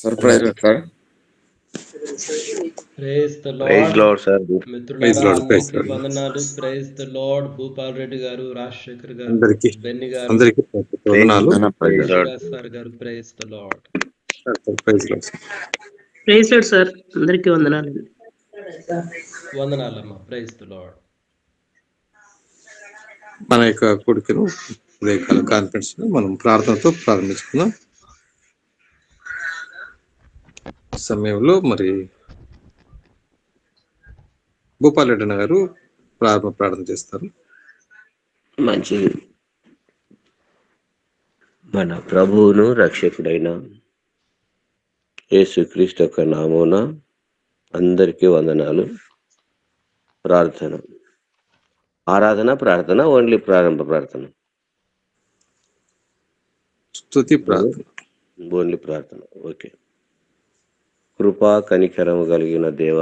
Surprise sir. Praise the ప్రైజ్ లార్డ్. Lord sir. మిత్రులారా అందరికీ వందనాలు. Praise the Lord. Bhupal Reddy garu, Rajasekhar garu, Benny garu, sir garu, praise the Lord. Praise Lord sir, అందరికీ వందనాలు. వందనాలమ్మా. Praise the Lord. మన యొక్క కొడుకును ఉదయకాల కాన్ఫరెన్స్ మనం ప్రార్థనతో ప్రారంభించుకుందాం. సమయంలో మరి భూపాల్ రెడ్డి గారు ప్రార్థన చేస్తారు. మంచిది. మన ప్రభువును రక్షకుడైన యేసుక్రీస్తు యొక్క నామమున అందరికీ వందనాలు. ప్రార్థన, ఆరాధన, ప్రార్థన, ఓన్లీ ప్రారంభ ప్రార్థన, స్తుతి ప్రార్థన, ఓన్లీ ప్రార్థన. ఓకే. కృపా కనికరము కలిగిన దేవ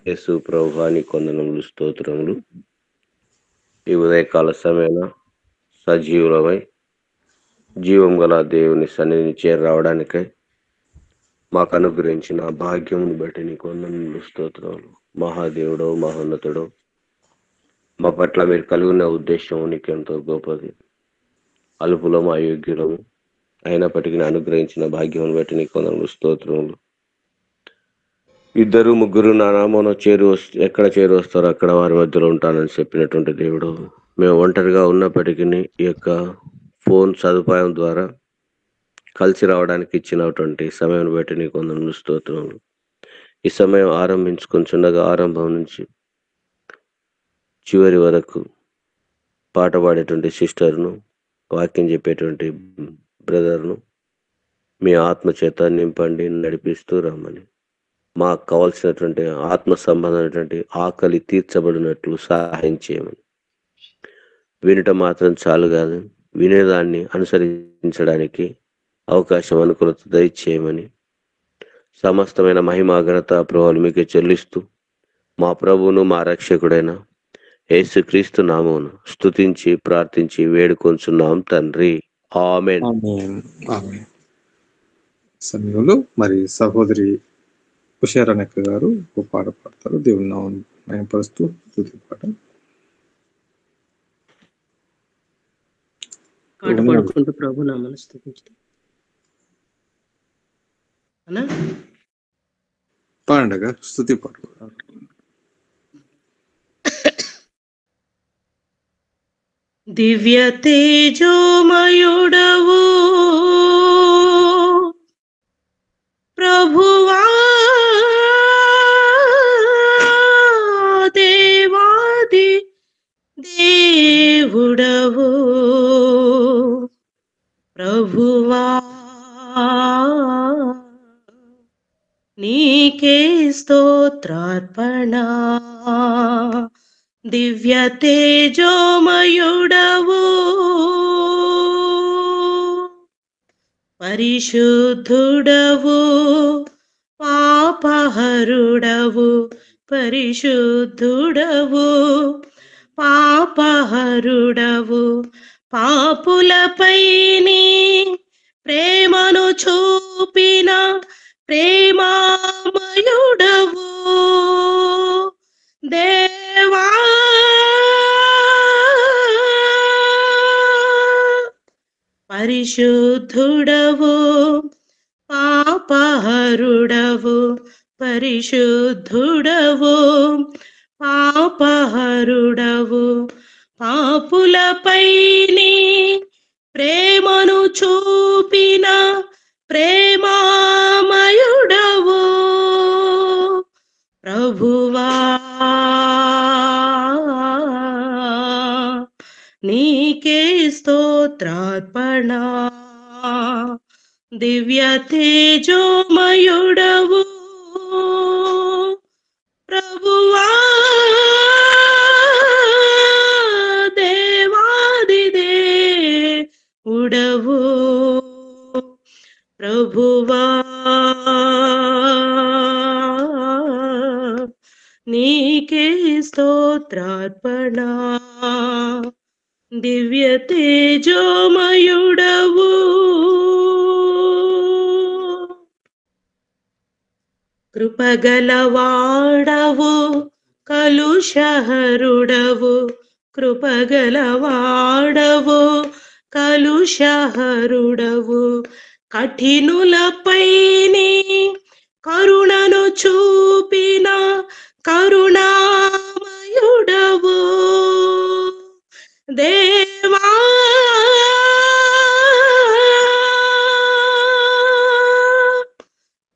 యేసు ప్రభువా, నీ కొందనములు, స్తోత్రములు. ఈ ఉదయకాల సమయాన సజీవులమై జీవం గల దేవుని సన్నిధిని చేరి రావడానికై మాకు అనుగ్రహించిన భాగ్యమును బట్టి నీ కొందనములు, స్తోత్రములు. మహాదేవుడో, మహోన్నతుడో, మా పట్ల మీరు కలిగి ఉన్న ఉద్దేశం నీకెంతో గొప్పది. అల్పులము, అయోగ్యులము అయినప్పటికీ అనుగ్రహించిన భాగ్యమును బట్టి నీ కొందనములు, స్తోత్రములు. ఇద్దరు ముగ్గురు నా నామమున ఎక్కడ చేరి వస్తారో అక్కడ వారి మధ్యలో ఉంటానని చెప్పినటువంటి దేవుడు, మేము ఒంటరిగా ఉన్నప్పటికీ ఈ యొక్క ఫోన్ సదుపాయం ద్వారా కలిసి రావడానికి ఇచ్చినటువంటి సమయం బట్టి నీకు వందనములు, స్తోత్రములు. ఈ సమయం ఆరంభించుకొనిచుండగా ఆరంభం నుంచి చివరి వరకు పాట పాడేటువంటి సిస్టర్ను, వాక్యం చెప్పేటువంటి బ్రదర్ను మీ ఆత్మ చేత నింపండి, నడిపిస్తూ రమ్మని, మాకు కావాల్సినటువంటి ఆత్మ సంబంధమైనటువంటి ఆకలి తీర్చబడినట్లు సహాయం చేయమని. వినటం మాత్రం చాలు కాదు, వినేదాన్ని అనుసరించడానికి అవకాశం, అనుకూలత దయచేయమని సమస్తమైన మహిమా ఘనత ప్రభావాలు మీకే చెల్లిస్తూ మా ప్రభువును మా రక్షకుడైన యేసుక్రీస్తు నామమును స్తుతించి ప్రార్థించి వేడుకొంచున్నాం తండ్రి. ఆమేన్. సమయంలో మరి సహోదరి కుషారనక్క గారు ఒక పాట పాడతారు. దేవుని నామమును మహిమపరుస్తూ స్తుతి పాట పాడుకుంటూ ప్రభు నామమును స్తుతించుదాం. పాడండగా స్తుతి పాట. దివ్య తేజోమయుడవు ప్రభువా, దేవాది దేవుడవు ప్రభువా, నీకే స్తోత్రార్పణ. దివ్య తేజోమయుడవు పరిశుద్ధుడవు, పాపహరుడవు, పరిశుద్ధుడవు, పాపహరుడవు, పాపులపై నీ ప్రేమను చూపిన ప్రేమామయుడవు దేవా, పరిశుద్ధుడవు, పాపహరుడవు, పరిశుద్ధుడవు, పాపహరుడవు, పాపులపై నీ ప్రేమను చూపిన ప్రేమామయుడవు ప్రభువా, నీకే స్తోత్రార్పణ. దివ్య తేజోమయుడవు ప్రభువా, దేవాది దేవుడవు ప్రభువా, నీకే స్తోత్రార్పణ. దివ్య తేజోమయుడవు కృపగలవాడవు కలుషహరుడవు, కృపగలవాడవు కలుషహరుడవు, కఠినులపైని కరుణను చూపిన కరుణామయుడవు దేవా.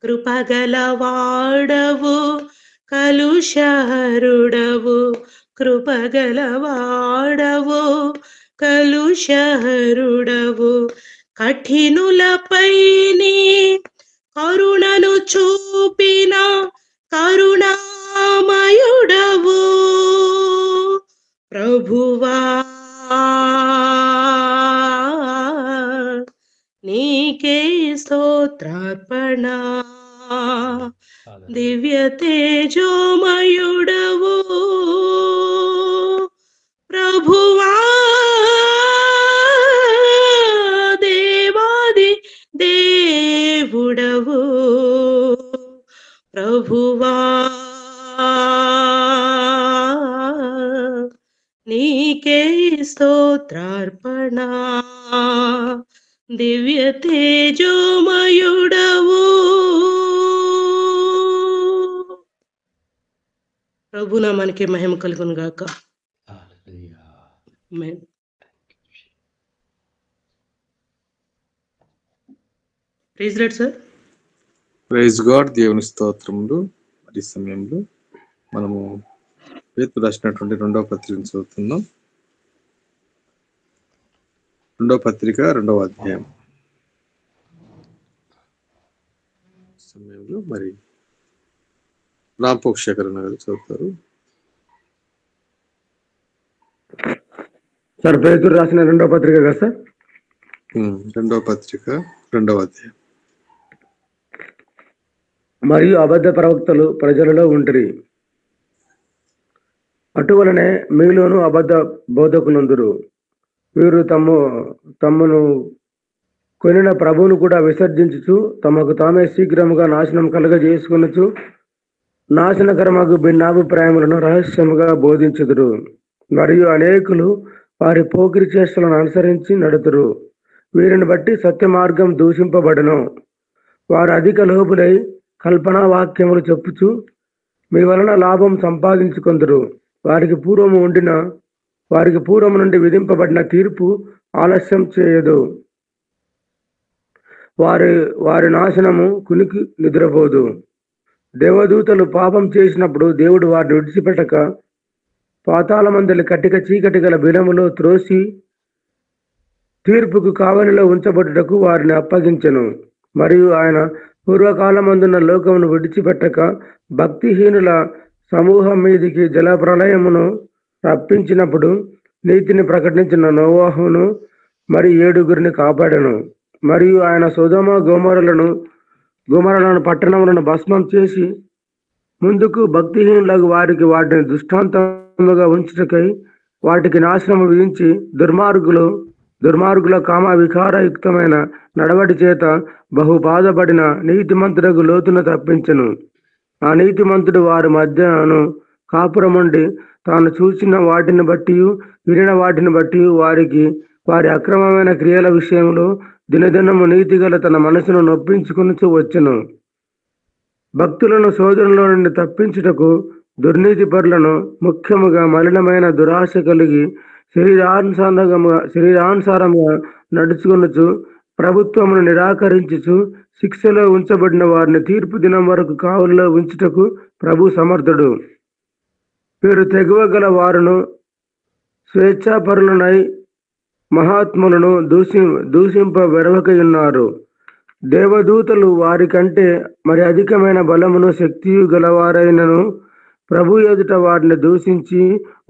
కృపగలవాడవు కలుషహరుడవు, కృపగలవాడవు కలుషహరుడవు, కఠినులపైని కరుణను చూపిన కరుణామయుడవు ప్రభువా. నీకే స్తోత్రార్పణ, దివ్య తేజోమయుడవు ప్రభువా. దేవాది దేవుడవు ప్రభువా. నీకే స్తోత్రార్పణ, దివ్య తేజోమయుడవు. ప్రభునామానికి మహిమ కలుగును గాక. ఆమేన్. Praise Lord sir. Praise God. దేవుని స్తోత్రములు. మరి సమయంలో మనము పేతురు రాసినటువంటి 2వ పత్రికను చదువుతున్నాం. 2వ పత్రిక 2వ అధ్యాయం సమయంలో మరి రాంపోక్ శేఖరణ గారు చదువుతారు. సార్ పేతురు రాసిన 2వ పత్రిక కదా సార్? 2వ పత్రిక 2వ అధ్యాయం. మరియు అబద్ధ ప్రవక్తలు ప్రజలలో ఉంటరి, అటువలనే మీలోను అబద్ధ బోధకులందరూ. వీరు తమ్మును కొనిన ప్రభువును కూడా విసర్జించుచు తమకు తామే శీఘ్రముగా నాశనం కలుగజేసుకొనుచు నాశనకరమగు భిన్నాభిప్రాయములను రహస్యముగా బోధించుదురు. మరియు అనేకులు వారి పోకిరి చేష్టలను అనుసరించి నడుతురు. వీరిని బట్టి సత్య మార్గం దూషింపబడను. వారు అధిక లోబులై కల్పనా వాక్యములు చెప్పుచు మీ వలన లాభం సంపాదించుకొందురు. వారికి పూర్వము నుండి విధింపబడిన తీర్పు ఆలస్యం చేయదు. వారి నాశనము కునికి నిద్రపోదు. దేవదూతలు పాపం చేసినప్పుడు దేవుడు వారిని విడిచిపెట్టక పాతాళమందలి కట్టిక చీకటి గల బిలములో త్రోసి తీర్పుకు కావలిలో ఉంచబడుటకు వారిని అప్పగించెను. మరియు ఆయన పూర్వకాలమందున్న లోకమును విడిచిపెట్టక భక్తిహీనుల సమూహం మీదికి జలప్రళయమును రప్పించినప్పుడు నీతిని ప్రకటించిన నోవాహును మరి 7 కాపాడెను. మరియు ఆయన సొదొమ గొమొరలను పట్టణములను భస్మం చేసి ముందుకు భక్తిహీనులకు వారికి వాటిని దృష్టాంతముగా ఉంచుటకై వాటికి నాశనము విధించి దుర్మార్గుల కామ వికారయుక్తమైన నడవడి చేత బహు బాధపడిన నీతిమంతులకు లోతును తప్పించెను. ఆ నీతిమంతుడు వారి మధ్యను కాపురముండి తాను చూసిన వాటిని బట్టి వినిన వాటిని బట్టి వారి అక్రమమైన క్రియల విషయంలో దినదినము నీతిగల తన మనసును నొప్పించుకుని వచ్చెను. భక్తులను శోధనలో నుండి తప్పించుటకు దుర్నీతి పరులను ముఖ్యముగా మలినమైన దురాశ కలిగి శరీరానుసారముగా నడుచుకొనుచు ప్రభుత్వమును నిరాకరించుచు శిక్షలో ఉంచబడిన వారిని తీర్పు దినం వరకు కావలిలో ఉంచుటకు ప్రభు సమర్థుడు. వీరు తెగువ గల వారును స్వేచ్ఛాపరులనై మహాత్ములను దూషింప వెరవకయున్నారు. దేవదూతలు వారి కంటే మరి అధికమైన బలమును శక్తియు గలవారైనను ప్రభు ఎదుట వారిని దూషించి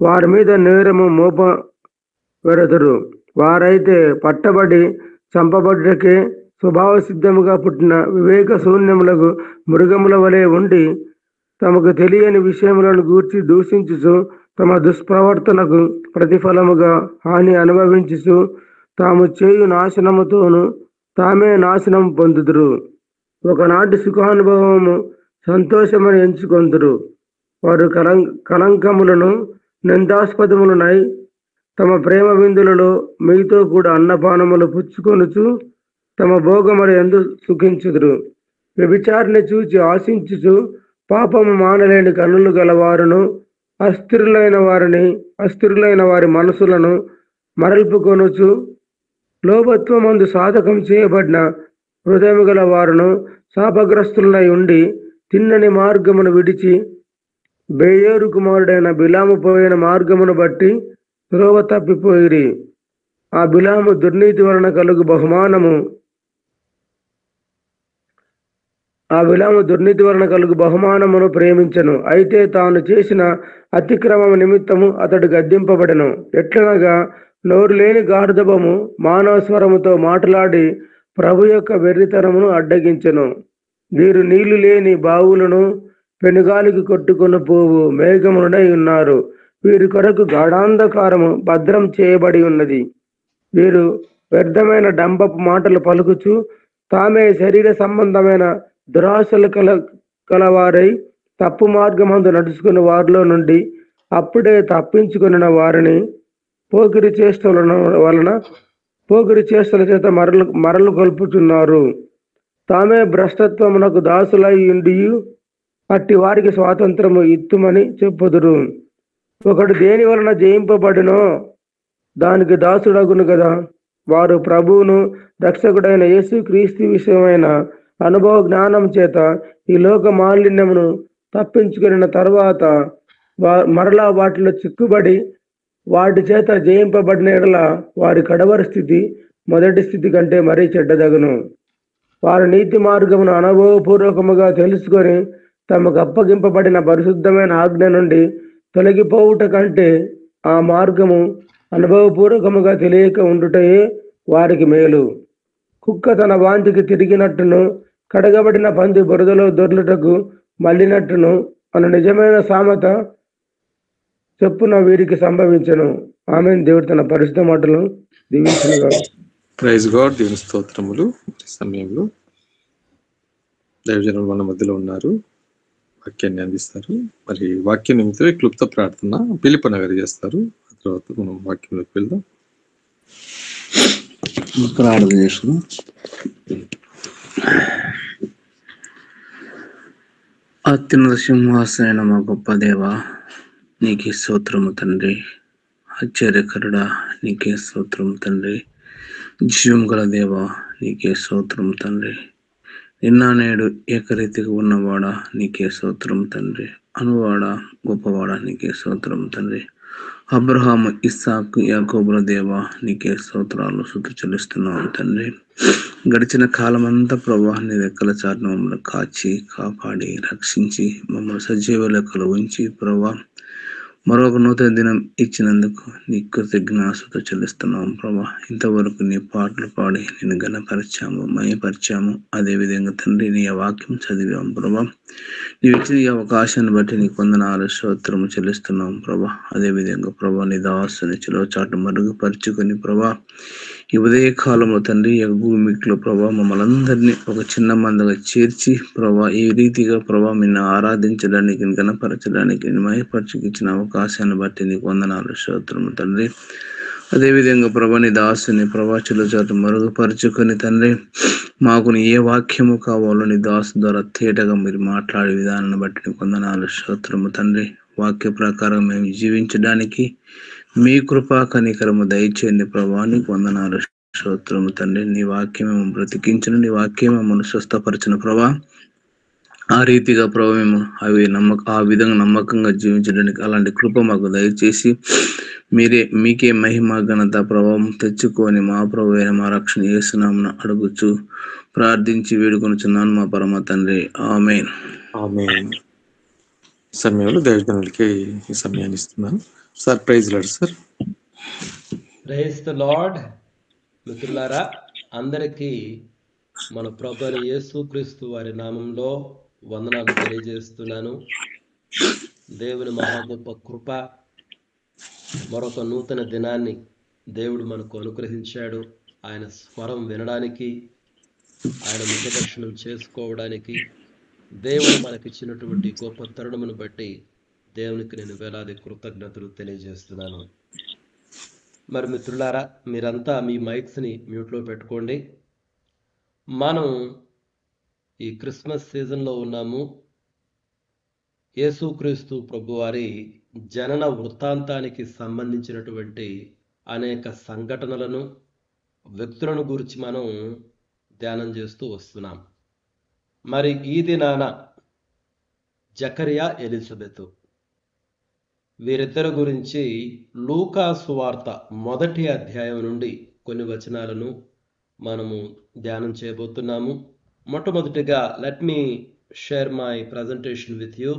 వారి మీద నేరము మోపవెరదురు. వారైతే పట్టబడి చంపబడ్డకే స్వభావ సిద్ధముగా పుట్టిన వివేక శూన్యములకు మృగముల వలె ఉండి తమకు తెలియని విషయములను గూర్చి దూషించుచు తమ దుష్ప్రవర్తనకు ప్రతిఫలముగా హాని అనుభవించుచు తాము చేయు నాశనముతోను తామే నాశనం పొందుదురు. ఒకనాటి సుఖానుభవము సంతోషమని ఎంచుకొందురు. వారు కలంకములను నిందాస్పదములనై తమ ప్రేమ విందులలో మీతో కూడా అన్నపానములు పుచ్చుకొనుచు తమ భోగముల యందు సుఖించుదురు. వ్యభిచారిని చూచి ఆశించుచు పాపము మానలేని కన్నులు గలవారును అస్థిరులైన వారి మనసులను మరల్పుకొనుచు లోభత్వమందు సాధకం చేయబడిన హృదయము గల వారును శాపగ్రస్తులై ఉండి తిన్నని మార్గమును విడిచి బేయోరు కుమారుడైన బిలాము పోయిన మార్గమును బట్టి త్రోవ తప్పిపోయిరి. ఆ బిలాము దుర్నీతి వలన కలుగు బహుమానమును ప్రేమించను. అయితే తాను చేసిన అతిక్రమము నిమిత్తము అతడు గద్దింపబడెను. ఎట్లనగా నోరు లేని గార్ధబము మానవ స్వరముతో మాట్లాడి ప్రభు యొక్క వెర్రితనమును అడ్డగించెను. వీరు నీళ్లు లేని బావులను పెనుగాలికి కొట్టుకొని పోవు మేఘమునుడై ఉన్నారు. వీరి కొరకు గాఢాంధకారము భద్రం చేయబడి ఉన్నది. వీరు వ్యర్థమైన డంబపు మాటలు పలుకుచు తామే శరీర సంబంధమైన దురాశలు కలవారై తప్పు మార్గమందు నడుచుకుని వారిలో నుండి అప్పుడే తప్పించుకున్న వారిని పోకిరి చేష్టల చేత మరలు కొల్పుచున్నారు. తామే భ్రష్టత్వమునకు దాసులై ఉండి అట్టి వారికి స్వాతంత్రము ఇత్తుమని చెప్పుదురు. ఒకడు దేని వలన జయింపబడినో దానికి దాసుడగును కదా. వారు ప్రభువును రక్షకుడైన యేసు క్రీస్తు విషయమైన అనుభవ జ్ఞానం చేత ఈ లోక మాలిన్యమును తప్పించుకున్న తర్వాత మరలా వాటిలో చిక్కుబడి వాటి చేత జయింపబడిన ఎడల వారి కడవరి స్థితి మొదటి స్థితి కంటే మరీ చెడ్డదగును. వారు నీతి మార్గమును అనుభవపూర్వకముగా తెలుసుకొని తమకు అప్పగింపబడిన పరిశుద్ధమైన ఆజ్ఞ నుండి తొలగిపోవుట కంటే ఆ మార్గము అనుభవపూర్వకముగా తెలియక ఉండుటయే వారికి మేలు. కుక్క తన వాంతికి తిరిగినట్టును కడగబడిన పంది బురదలో దొర్లుటకు మళ్ళినట్టును అను నిజమైన సామెత చెప్పున వీరికి సంభవించను. ఆమె దేవుడు తన పరిశుద్ధ మాటలను దీవించునుగా. Praise God. దేవుని స్తోత్రములు. ఈ సమయంలో దైవజనులు మన మధ్యలో ఉన్నారు, వాక్యాన్ని అందిస్తారు. మరి వాక్య నిమిత్తమే క్లుప్త ప్రార్థన పిలుపు నగర్ చేస్తారు. ఆ తర్వాత మనం వాక్యంలోకి వెళ్దాం. ప్రార్థన చేసుకున్నాం. అత్యున్నత సింహాసనైన మా గొప్ప దేవ, నీకే స్తోత్రము తండ్రి. ఆశ్చర్యకరుడా, నీకే స్తోత్రము తండ్రి. జీవం గల దేవ, నీకే స్తోత్రము తండ్రి. నిన్న నేడు ఏకరీతిగా ఉన్నవాడా, నీకే స్తోత్రము తండ్రి. అనువాడా, గొప్పవాడా, నీకే స్తోత్రము తండ్రి. అబ్రహాము, ఇస్సాకు, యాకోబుల దేవ, నీకే స్తోత్రాలు స్తుతి చెల్లిస్తున్నాం తండ్రి. గడిచిన కాలమంతా ప్రభా నీ రెక్కల చాటున మమ్మల్ని కాచి కాపాడి రక్షించి మమ్మల్ని సజీవ లెక్కలు ఉంచి ప్రభా మరొక నూతన దినం ఇచ్చినందుకు నీ కృతజ్ఞాస్తుతి చెల్లిస్తున్నాం ప్రభా. ఇంతవరకు నీ పాటలు పాడి నేను ఘనపరిచాము, మయపరిచాము. అదేవిధంగా తండ్రి నీ వాక్యం చదివాం ప్రభా. నీవు ఇచ్చిన ఈ అవకాశాన్ని బట్టి నీ వందనాలు స్తోత్రము చెల్లిస్తున్నాం ప్రభా. అదేవిధంగా ప్రభా నీ దాసుని చిలువ చాటు మరుగుపరుచుకొని ప్రభా ఈ ఉదయ కాలంలో తండ్రి భూమిలో ప్రభా మమ్మల్ని అందరినీ ఒక చిన్న మందగా చేర్చి ప్రభా ఈ రీతిగా ప్రభా నిన్ను ఆరాధించడానికి, గణపరచడానికి, మయపరచుకు ఇచ్చిన అవకాశాన్ని బట్టి నీకు వందనాలు స్తోత్రము తండ్రి. అదేవిధంగా ప్రభా నీ దాసుని ప్రభా చిలుచాటు మరుగుపరుచుకొని తండ్రి మాకు ఏ వాక్యము కావాలో నీ దాసు ద్వారా తేటగా మీరు మాట్లాడే విధానాన్ని బట్టి నీకు వందనాలు స్తోత్రము తండ్రి. వాక్య ప్రకారం మేము జీవించడానికి మీ కృపా కనికరము దయచేయండి ప్రభా. నీకు వందనాలు స్తోత్రము తండ్రి. నీ వాక్యమేమో బ్రతికించిన, నీ వాక్యమేమో స్వస్థపరిచిన ప్రభా. ఆ రీతిగా ప్రభా మేము ఆ విధంగా నమ్మకంగా జీవించడానికి అలాంటి కృప మాకు దయచేసి మీకే మహిమ ఘనత ప్రభావం తెచ్చుకొని మా ప్రభు అయిన మా రక్షణ యేసునామమున అడుగుచు ప్రార్థించి వేడుకొనుచున్నాను మా పరమ తండ్రి. ఆమేన్. ఆమేన్. సమయంలో దైవజనులకి ఈ సమయాన్ని ఇస్తున్నాను sir. Praise Lord sir. Praise the Lord. మిత్రులారా, అందరికీ మన ప్రభువైన యేసుక్రీస్తు వారి నామంలో వందనాలు తెలియజేస్తున్నాను. దేవుని మహా గొప్ప కృప, మరొక నూతన దినాన్ని దేవుడు మనకు అనుగ్రహించాడు. ఆయన స్వరం వినడానికి, ఆయన ముఖదర్శనం చేసుకోవడానికి, దేవుడు మనకిచ్చినటువంటి గొప్ప తరుణమును బట్టి దేవునికి నేను వేలాది కృతజ్ఞతలు తెలియజేస్తున్నాను. మరి మిత్రులారా, మీరంతా మీ మైక్స్ని మ్యూట్లో పెట్టుకోండి. మనం ఈ క్రిస్మస్ సీజన్లో ఉన్నాము. యేసుక్రీస్తు ప్రభువారి జనన వృత్తాంతానికి సంబంధించినటువంటి అనేక సంఘటనలను, వ్యక్తులను గురించి మనం ధ్యానం చేస్తూ వస్తున్నాం. మరి ఈ దినాన జకరియా, ఎలిజబెతు వీరిద్దరి గురించి లూకా సువార్త 1వ అధ్యాయం నుండి కొన్ని వచనాలను మనము ధ్యానం చేయబోతున్నాము. మొట్టమొదటిగా let me share my presentation with you.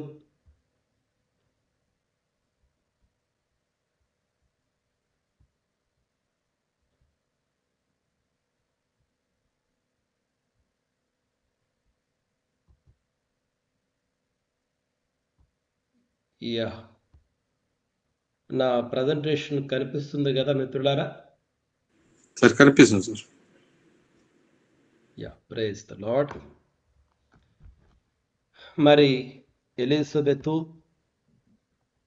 Ya, నా ప్రజెంటేషన్ కనిపిస్తుంది కదా మిత్రులారా? సార్ కనిపిస్తుంది sir. Ya, praise the Lord. మరి ఎలిజబెతు,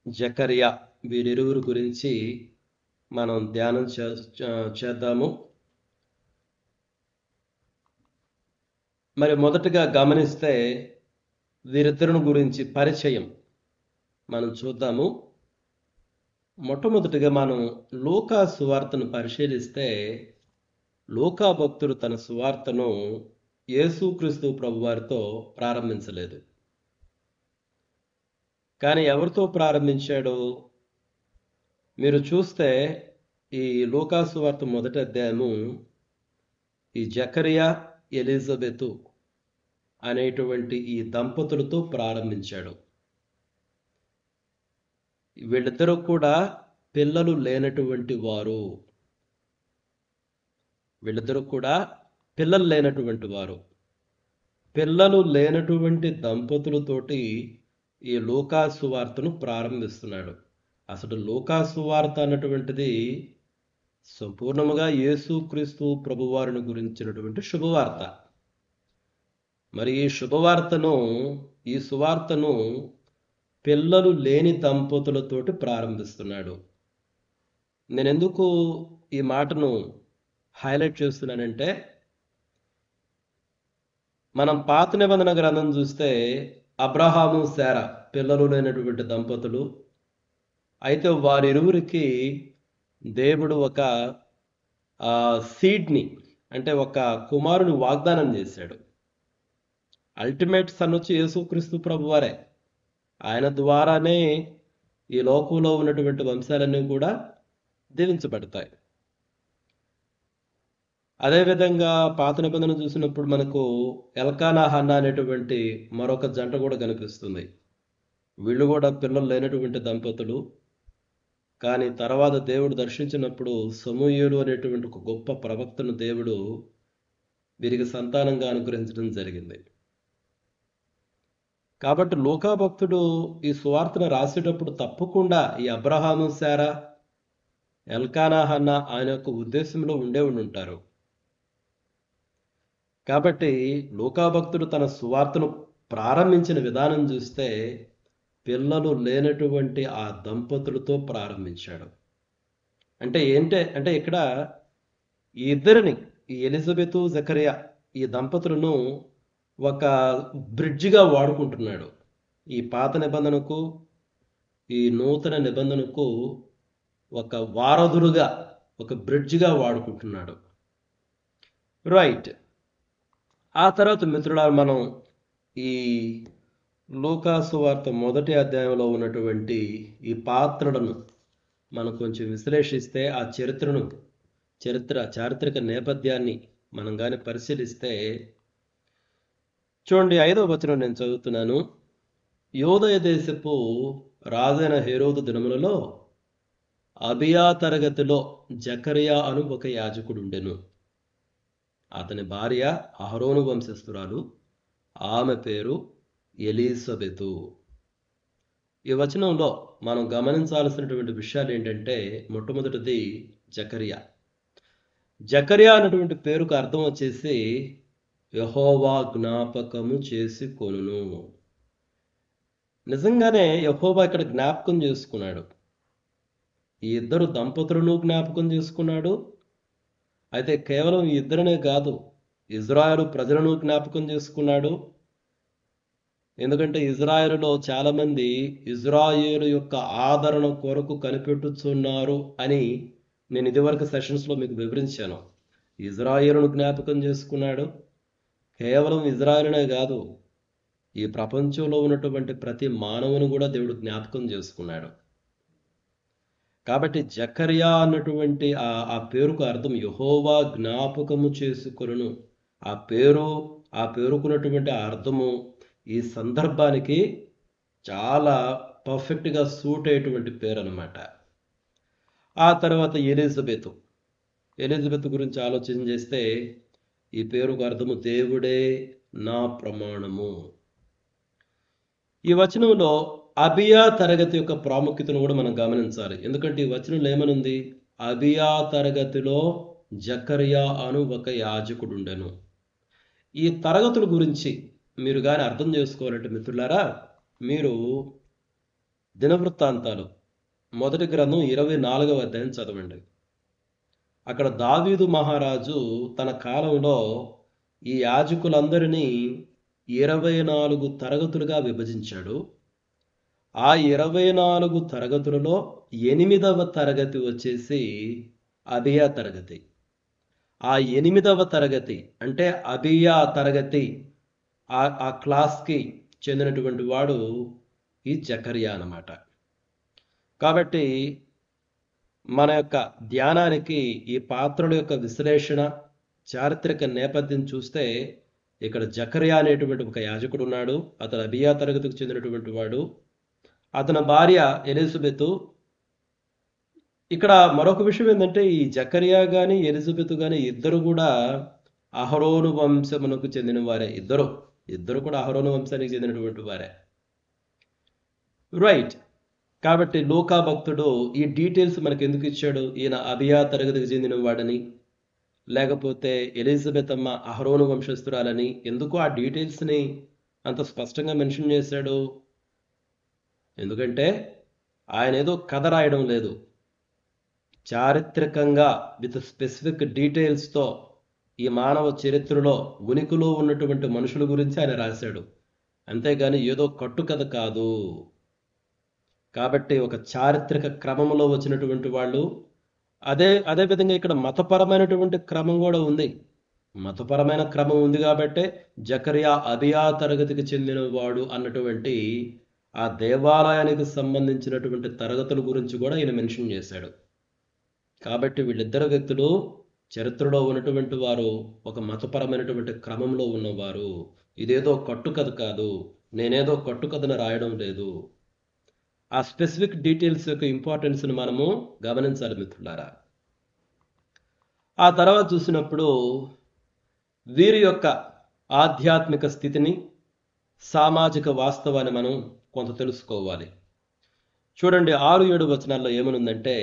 జకరియా వీరిరువురు గురించి మనం ధ్యానం చేద్దాము. మరి మొదటగా గమనిస్తే వీరిద్దరిని గురించి పరిచయం మనం చూద్దాము. మొట్టమొదటిగా మనం లూకా సువార్తను పరిశీలిస్తే, లూకా భక్తుడు తన సువార్తను యేసుక్రీస్తు ప్రభువారితో ప్రారంభించలేదు. కానీ ఎవరితో ప్రారంభించాడు? మీరు చూస్తే ఈ లూకా సువార్త 1వ అధ్యాయము ఈ జకరియా, ఎలిజబెతు అనేటువంటి ఈ దంపతులతో ప్రారంభించాడు. వీళ్ళిద్దరూ కూడా పిల్లలు లేనటువంటి వారు. పిల్లలు లేనటువంటి దంపతులతోటి ఈ లూకా సువార్తను ప్రారంభిస్తున్నాడు. అసలు లూకా సువార్త అన్నటువంటిది సంపూర్ణముగా యేసుక్రీస్తు ప్రభువారిని గురించినటువంటి శుభవార్త. మరి ఈ సువార్తను పిల్లలు లేని దంపతులతోటి ప్రారంభిస్తున్నాడు. నేను ఎందుకు ఈ మాటను హైలైట్ చేస్తున్నానంటే, మనం పాత నిబంధన గ్రంథం చూస్తే అబ్రహాము, శారా పిల్లలు లేనటువంటి దంపతులు. అయితే వారిరువురికి దేవుడు ఒక సీడ్ని, అంటే ఒక కుమారుని వాగ్దానం చేశాడు. అల్టిమేట్ సన్ వచ్చి యేసుక్రీస్తు ప్రభువారే. ఆయన ద్వారానే ఈ లోకంలో ఉన్నటువంటి వంశాలన్నీ కూడా దీవించబడతాయి. అదేవిధంగా పాత నిబంధన చూసినప్పుడు మనకు ఎల్కానా, హన్నా అనేటువంటి మరొక జంట కూడా కనిపిస్తుంది. వీళ్ళు కూడా పిల్లలు లేనటువంటి దంపతులు. కానీ తర్వాత దేవుడు దర్శించినప్పుడు సమూయేలు అనేటువంటి ఒక గొప్ప ప్రవక్తను దేవుడు వీరికి సంతానంగా అనుగ్రహించడం జరిగింది. కాబట్టి లూకా భక్తుడు ఈ సువార్తను రాసేటప్పుడు తప్పకుండా ఈ అబ్రహాము, శారా, ఎల్కానా, హన్నా ఆయన యొక్క ఉద్దేశంలో ఉండి ఉంటారు. కాబట్టి లూకా భక్తుడు తన సువార్తను ప్రారంభించిన విధానం చూస్తే పిల్లలు లేనటువంటి ఆ దంపతులతో ప్రారంభించాడు. అంటే ఇక్కడ ఈ ఇద్దరిని, ఈ ఎలిజబెతు, జకరియా ఈ దంపతులను ఒక బ్రిడ్జిగా వాడుకుంటున్నాడు. ఈ పాత నిబంధనకు, ఈ నూతన నిబంధనకు ఒక వారధులుగా, ఒక బ్రిడ్జిగా వాడుకుంటున్నాడు. రైట్. ఆ తర్వాత మిత్రులారా, మనం ఈ లూకా సువార్త 1వ అధ్యాయంలో ఉన్నటువంటి ఈ పాత్రలను మనం కొంచెం విశ్లేషిస్తే, ఆ చారిత్రక నేపథ్యాన్ని మనం కానీ పరిశీలిస్తే, చూడండి 5వ వచనం నేను చదువుతున్నాను. యోదయ దేశపు రాజైన హేరోదు దినములలో అబియా తరగతిలో జకరియా అను ఒక యాజకుడు ఉండెను. అతని భార్య అహరోను వంశస్థురాలు. ఆమె పేరు ఎలిజబెతు. ఈ వచనంలో మనం గమనించాల్సినటువంటి విషయాలు ఏంటంటే, మొట్టమొదటిది జకరియా. జకరియా అన్నటువంటి పేరుకు అర్థం వచ్చేసి యెహోవా జ్ఞాపకము చేసుకొనును. నిజంగానే యెహోవా ఇక్కడ జ్ఞాపకం చేసుకున్నాడు. ఈ ఇద్దరు దంపతులను జ్ఞాపకం చేసుకున్నాడు. అయితే కేవలం ఈ ఇద్దరనే కాదు, ఇజ్రాయేలు ప్రజలను జ్ఞాపకం చేసుకున్నాడు. ఎందుకంటే ఇజ్రాయేలులో చాలామంది ఇజ్రాయేలు యొక్క ఆదరణ కొరకు కనిపెట్టుచున్నారు అని నేను ఇదివరకు సెషన్స్లో మీకు వివరించాను. ఇజ్రాయేలును జ్ఞాపకం చేసుకున్నాడు. కేవలం ఇజ్రాయేలునే కాదు, ఈ ప్రపంచంలో ఉన్నటువంటి ప్రతి మానవుని కూడా దేవుడు జ్ఞాపకం చేసుకున్నాడు. కాబట్టి జకర్యా అన్నటువంటి ఆ పేరుకు అర్థం యెహోవా జ్ఞాపకము చేసుకొనును. ఆ పేరుకున్నటువంటి ఆ అర్థము ఈ సందర్భానికి చాలా పర్ఫెక్ట్గా సూట్ అయ్యేటువంటి పేరు అనమాట. ఆ తర్వాత ఎలిజబెత్ గురించి ఆలోచన చేస్తే ఈ పేరుకు అర్థము దేవుడే నా ప్రమాణము. ఈ వచనంలో అబియా తరగతి యొక్క ప్రాముఖ్యతను కూడా మనం గమనించాలి. ఎందుకంటే ఈ వచనంలో ఏమనుంది? అబియా తరగతిలో జకర్యా అను ఒక యాజకుడు ఉండెను. ఈ తరగతుల గురించి మీరు కానీ అర్థం చేసుకోవాలంటే మిత్రులారా, మీరు దినవృత్తాంతాలు మొదటి గ్రంథం 24వ అధ్యాయం చదవండి. అక్కడ దావీదు మహారాజు తన కాలంలో ఈ యాజకులందరినీ 24 తరగతులుగా విభజించాడు. ఆ 24 తరగతులలో 8వ తరగతి వచ్చేసి అబియా తరగతి. ఆ 8వ తరగతి అంటే అబియా తరగతి, ఆ క్లాస్కి చెందినటువంటి వాడు ఈ జకర్యా అన్నమాట. కాబట్టి మన యొక్క ధ్యానానికి ఈ పాత్రల యొక్క విశ్లేషణ, చారిత్రక నేపథ్యం చూస్తే ఇక్కడ జకర్యా అనేటువంటి ఒక యాజకుడు ఉన్నాడు. అతను అబియా తరగతికి చెందినటువంటి వాడు. అతని భార్య ఎలిజబెత్. ఇక్కడ మరొక విషయం ఏంటంటే ఈ జకర్యా కానీ ఎలిజబెత్ కానీ ఇద్దరు కూడా అహరోను వంశమునకు చెందిన వారే. ఇద్దరు కూడా అహరోను వంశానికి చెందినటువంటి వారే. రైట్. కాబట్టి లూకా భక్తుడు ఈ డీటెయిల్స్ మనకు ఎందుకు ఇచ్చాడు? ఈయన అబియా తరగతికి చెందిన వాడని, లేకపోతే ఎలిజబెత్ అమ్మ అహరోను వంశస్థురాలని ఎందుకు ఆ డీటెయిల్స్ని అంత స్పష్టంగా మెన్షన్ చేశాడు? ఎందుకంటే ఆయన ఏదో కథ రాయడం లేదు, చారిత్రకంగా విత్ స్పెసిఫిక్ డీటెయిల్స్తో ఈ మానవ చరిత్రలో ఉనికిలో ఉన్నటువంటి మనుషుల గురించి ఆయన రాశాడు. అంతేగాని ఏదో కట్టుకథ కాదు. కాబట్టి ఒక చారిత్రక క్రమంలో వచ్చినటువంటి వాళ్ళు. అదే విధంగా ఇక్కడ మతపరమైనటువంటి క్రమం కూడా ఉంది. మతపరమైన క్రమం ఉంది కాబట్టే జకర్యా అబియా తరగతికి చెందినవాడు అన్నటువంటి ఆ దేవాలయానికి సంబంధించినటువంటి తరగతుల గురించి కూడా ఈయన మెన్షన్ చేశాడు. కాబట్టి వీళ్ళిద్దరు వ్యక్తులు చరిత్రలో ఉన్నటువంటి వారు, ఒక మతపరమైనటువంటి క్రమంలో ఉన్నవారు. ఇదేదో కట్టుకథ కాదు, నేనేదో కట్టుకథను రాయడం లేదు. ఆ స్పెసిఫిక్ డీటెయిల్స్ యొక్క ఇంపార్టెన్స్ని మనము గమనించాలి మిత్రులారా. ఆ తర్వాత చూసినప్పుడు వీరి యొక్క ఆధ్యాత్మిక స్థితిని, సామాజిక వాస్తవాన్ని మనం కొంత తెలుసుకోవాలి. చూడండి 6-7 వచనాల్లో ఏమనుందంటే,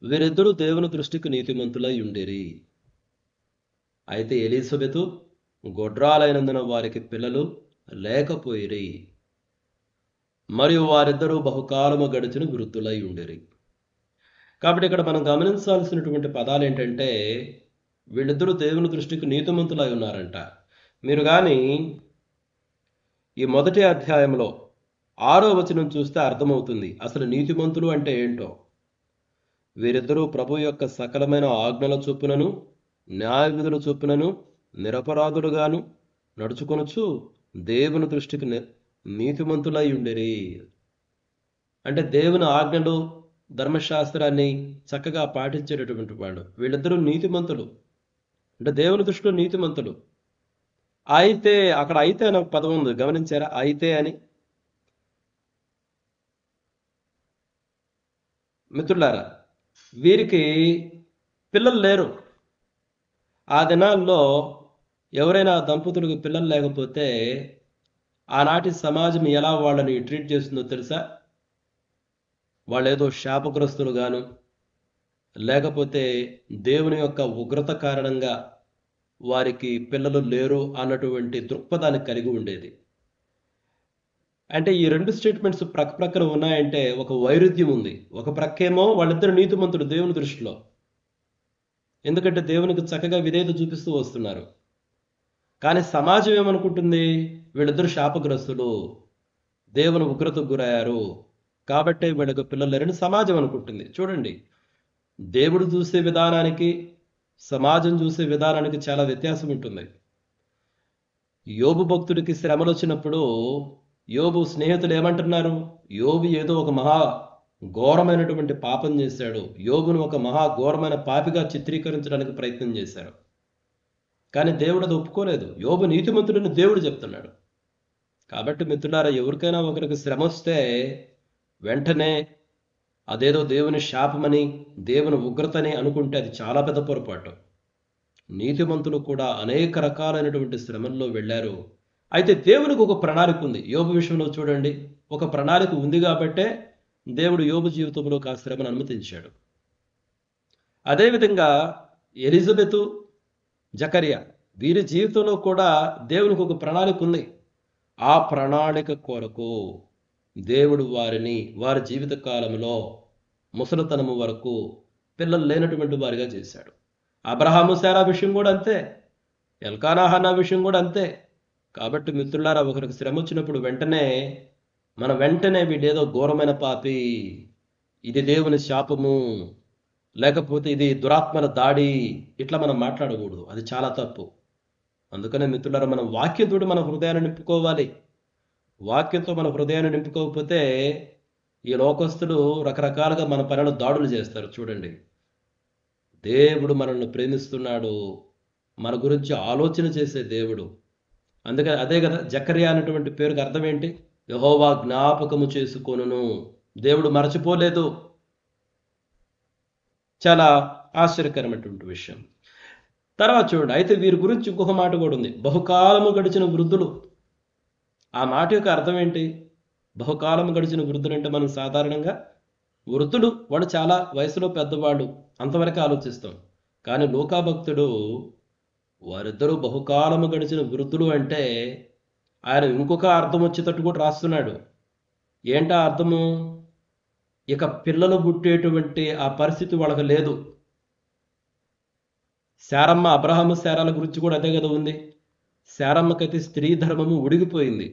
వీరిద్దరూ దేవుని దృష్టికి నీతిమంతులై ఉండేరి. అయితే ఎలిజబెతు గొడ్రాలైనందున వారికి పిల్లలు లేకపోయిరి, మరియు వారిద్దరూ బహుకాలము గడిచిన వృద్ధులై ఉండేరి. కాబట్టి ఇక్కడ మనం గమనించాల్సినటువంటి పదాలు ఏంటంటే, వీళ్ళిద్దరూ దేవుని దృష్టికి నీతిమంతులై ఉన్నారంట. మీరు కానీ ఈ మొదటి అధ్యాయంలో 6వ వచనం చూస్తే అర్థమవుతుంది అసలు నీతిమంతులు అంటే ఏంటో. వీరిద్దరూ ప్రభు యొక్క సకలమైన ఆజ్ఞల చొప్పునను న్యాయ విధుల చొప్పునను నిరపరాధులుగాను నడుచుకొనొచ్చు దేవుని దృష్టికి నీతిమంతులై ఉండేరి. అంటే దేవుని ఆజ్ఞలు, ధర్మశాస్త్రాన్ని చక్కగా పాటించేటటువంటి వాడు. వీళ్ళిద్దరూ నీతిమంతులు, అంటే దేవుని దృష్టిలో నీతిమంతులు. అయితే అక్కడ అయితే అనే పదం ఉంది, గమనించారా? అయితే అని. మిత్రులారా, వీరికి పిల్లలు లేరు. ఆ దినాల్లో ఎవరైనా దంపతులకు పిల్లలు లేకపోతే ఆనాటి సమాజం ఎలా వాళ్ళని ట్రీట్ చేస్తుందో తెలుసా? వాళ్ళు ఏదో శాపగ్రస్తులు గాను, లేకపోతే దేవుని యొక్క ఉగ్రత కారణంగా వారికి పిల్లలు లేరు అన్నటువంటి దృక్పథాన్ని కలిగి ఉండేది. అంటే ఈ రెండు స్టేట్మెంట్స్ ప్రక్కన ఉన్నాయంటే ఒక వైరుధ్యం ఉంది. ఒక ప్రక్కేమో వాళ్ళిద్దరు నీతిమంతుడు దేవుని దృష్టిలో, ఎందుకంటే దేవునికి చక్కగా విధేయత చూపిస్తూ వస్తున్నారు. కానీ సమాజం ఏమనుకుంటుంది, వీళ్ళిద్దరు శాపగ్రస్తులు, దేవుని ఉగ్రతకు గురయ్యారు, కాబట్టి వీళ్ళకు పిల్లలు లేరని సమాజం అనుకుంటుంది. చూడండి, దేవుడు చూసే విధానానికి సమాజం చూసే విధానానికి చాలా వ్యత్యాసం ఉంటుంది. యోబు భక్తుడికి శ్రమలు వచ్చినప్పుడు యోబు స్నేహితులు ఏమంటున్నారు, యోబు ఏదో ఒక మహా ఘోరమైనటువంటి పాపం చేశాడు, యోబును ఒక మహా ఘోరమైన పాపిగా చిత్రీకరించడానికి ప్రయత్నం చేశారు. కానీ దేవుడు అది ఒప్పుకోలేదు. యోబు నీతిమంతుడని దేవుడు చెప్తున్నాడు. కాబట్టి మిత్రులారా, ఎవరికైనా ఒకరికి శ్రమ వస్తే వెంటనే అదేదో దేవుని శాపమని, దేవుని ఉగ్రతని అనుకుంటే అది చాలా పెద్ద పొరపాటు. నీతిమంతులు కూడా అనేక రకాలైనటువంటి శ్రమల్లో వెళ్ళారు. అయితే దేవునికి ఒక ప్రణాళిక ఉంది. యోబు విషయంలో చూడండి, ఒక ప్రణాళిక ఉంది కాబట్టే దేవుడు యోబు జీవితంలోకి ఆ శ్రమను అనుమతించాడు. అదేవిధంగా ఎలిజబెతు, జకరియా వీరి జీవితంలో కూడా దేవునికి ఒక ప్రణాళిక ఉంది. ఆ ప్రణాళిక కొరకు దేవుడు వారిని వారి జీవిత కాలంలో ముసలితనము వరకు పిల్లలు లేనటువంటి వారిగా చేశాడు. అబ్రహాము శారా విషయం కూడా అంతే, ఎల్కానా హన్నా విషయం కూడా అంతే. కాబట్టి మిత్రులారా, ఒకరికి శ్రమ వచ్చినప్పుడు వెంటనే వీడేదో ఘోరమైన పాపి, ఇది దేవుని శాపము, లేకపోతే ఇది దురాత్మల దాడి, ఇట్లా మనం మాట్లాడకూడదు. అది చాలా తప్పు. అందుకనే మిత్రులారా, మనం వాక్యంతో మన హృదయాన్ని నింపుకోవాలి. వాక్యంతో మన హృదయాన్ని నింపుకోకపోతే ఈ లోకస్తులు రకరకాలుగా మన పనులు దాడులు చేస్తారు. చూడండి, దేవుడు మనల్ని ప్రేమిస్తున్నాడు, మన గురించి ఆలోచన చేసే దేవుడు. అందుకని అదే కదా జకరియా అనేటువంటి పేరుకి అర్థం ఏంటి, యెహోవా జ్ఞాపకము చేసుకొనును, దేవుడు మరచిపోలేదు. చాలా ఆశ్చర్యకరమైనటువంటి విషయం. తర్వాత చూడండి, అయితే వీరి గురించి ఇంకొక మాట కూడా ఉంది, బహుకాలము గడిచిన వృద్ధులు. ఆ మాట యొక్క అర్థం ఏంటి? బహుకాలము గడిచిన వృద్ధులు అంటే మనం సాధారణంగా వృద్ధుడు, వాడు చాలా వయసులో పెద్దవాడు, అంతవరకు ఆలోచిస్తాం. కానీ లూకా భక్తుడు వారిద్దరూ బహుకాలము గడిచిన వృద్ధులు అంటే ఆయన ఇంకొక అర్థం వచ్చేటట్టు కూడా రాస్తున్నాడు. ఏంటా అర్థము? ఇక పిల్లలు పుట్టేటువంటి ఆ పరిస్థితి వాళ్ళకి లేదు. శారమ్మ, అబ్రహాము శారాల గురించి కూడా అదే కదా ఉంది. శారమ్మకైతే స్త్రీ ధర్మము ఉడిగిపోయింది.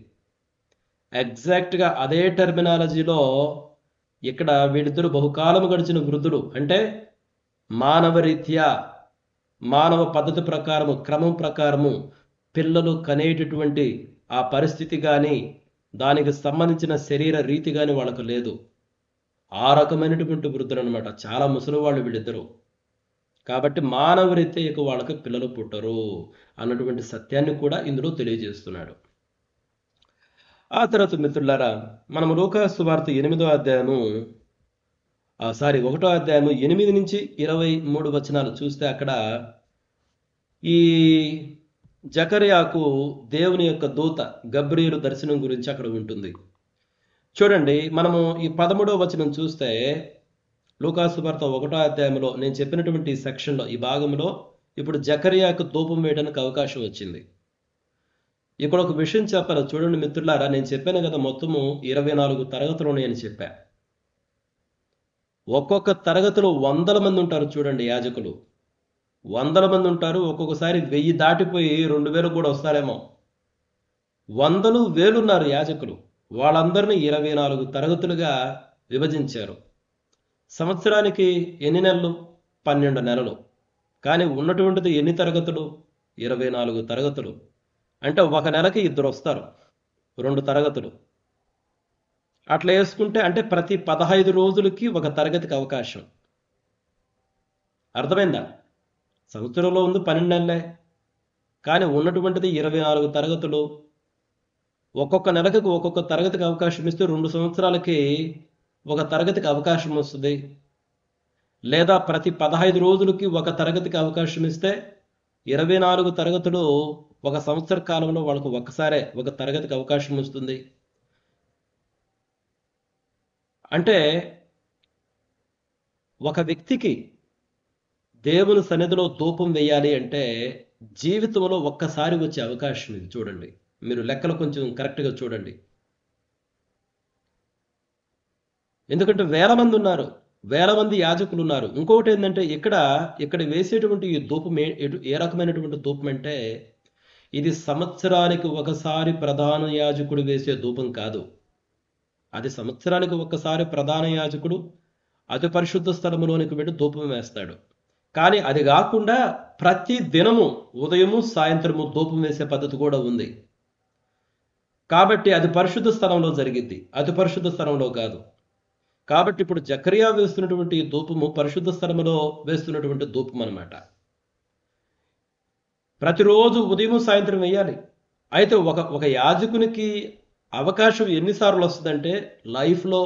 ఎగ్జాక్ట్గా అదే టెర్మినాలజీలో ఇక్కడ వీళ్ళిద్దరూ బహుకాలము గడిచిన వృద్ధులు అంటే మానవరీత్యా, మానవ పద్ధతి ప్రకారము, క్రమం ప్రకారము పిల్లలు కనేటటువంటి ఆ పరిస్థితి కానీ, దానికి సంబంధించిన శరీర రీతి కానీ వాళ్ళకు లేదు. ఆ రకమైనటువంటి వృద్ధులు అనమాట, చాలా ముసలి వాళ్ళు వీళ్ళిద్దరూ. కాబట్టి మానవరీత్యా ఇక వాళ్ళకి పిల్లలు పుట్టరు అన్నటువంటి సత్యాన్ని కూడా ఇందులో తెలియజేస్తున్నాడు. ఆ తర్వాత మిత్రులారా, మనము లూకా సువార్త 1వ అధ్యాయము 8 నుంచి 23 వచనాలు చూస్తే అక్కడ ఈ జకర్యాకు దేవుని యొక్క దూత గబ్రియేలు దర్శనం గురించి అక్కడ ఉంటుంది. చూడండి, మనము ఈ 13వ వచనం చూస్తే లూకా సువార్త 1వ అధ్యాయంలో నేను చెప్పినటువంటి ఈ సెక్షన్లో, ఈ భాగంలో ఇప్పుడు జకర్యాకు ధూపం వేయడానికి అవకాశం వచ్చింది. ఇక్కడ ఒక విషయం చెప్పాలి. చూడండి మిత్రులారా, నేను చెప్పాను కదా మొత్తము 24 తరగతులు ఉన్నాయని చెప్పా. ఒక్కొక్క తరగతిలో 100 మంది ఉంటారు. చూడండి, యాజకులు 100 మంది ఉంటారు. ఒక్కొక్కసారి 1000 దాటిపోయి 2000 కూడా వస్తారేమో. 100లు 1000 ఉన్నారు యాజకులు. వాళ్ళందరినీ 24 తరగతులుగా విభజించారు. సంవత్సరానికి ఎన్ని నెలలు? 12 నెలలు. కానీ ఉన్నటువంటిది ఎన్ని తరగతులు? 24 తరగతులు. అంటే ఒక నెలకి 2 వస్తారు, 2 తరగతులు. అట్లా వేసుకుంటే అంటే ప్రతి 15 రోజులకి ఒక తరగతికి అవకాశం. అర్థమైందా? సంవత్సరంలో ఉంది 12 నెలలే, కానీ ఉన్నటువంటిది 24 తరగతులు. ఒక్కొక్క నెలకి ఒక్కొక్క తరగతికి అవకాశం ఇస్తే 2 సంవత్సరాలకి ఒక తరగతికి అవకాశం వస్తుంది. లేదా ప్రతి 15 రోజులకి ఒక తరగతికి అవకాశం ఇస్తే 24 తరగతులు ఒక సంవత్సర కాలంలో వాళ్ళకు ఒక్కసారే ఒక తరగతికి అవకాశం వస్తుంది. అంటే ఒక వ్యక్తికి దేవుని సన్నిధిలో ధూపం వేయాలి అంటే జీవితంలో ఒక్కసారి వచ్చే అవకాశం ఇది. చూడండి, మీరు లెక్కలు కొంచెం కరెక్ట్గా చూడండి. ఎందుకంటే వేల మంది ఉన్నారు, వేల మంది యాజకులు ఉన్నారు. ఇంకొకటి ఏంటంటే ఇక్కడ వేసేటువంటి ఈ ధూపం ఏ రకమైనటువంటి ధూపం అంటే, ఇది సంవత్సరానికి ఒకసారి ప్రధాన యాజకుడు వేసే ధూపం కాదు. అది సంవత్సరానికి ఒక్కసారి ప్రధాన యాజకుడు అతి పరిశుద్ధ స్థలములోనికి వెళ్ళి ధూపం వేస్తాడు. కానీ అది కాకుండా ప్రతి దినము ఉదయము సాయంత్రము ధూపం వేసే పద్ధతి కూడా ఉంది. కాబట్టి అది పరిశుద్ధ స్థలంలో జరిగిద్ది, అతి పరిశుద్ధ స్థలంలో కాదు. కాబట్టి ఇప్పుడు జకరియా వేస్తున్నటువంటి ఈ ధూపము పరిశుద్ధ స్థలములో వేస్తున్నటువంటి ధూపం అన్నమాట. ప్రతిరోజు ఉదయం సాయంత్రం వేయాలి. అయితే ఒక యాజకునికి అవకాశం ఎన్నిసార్లు వస్తుందంటే లైఫ్లో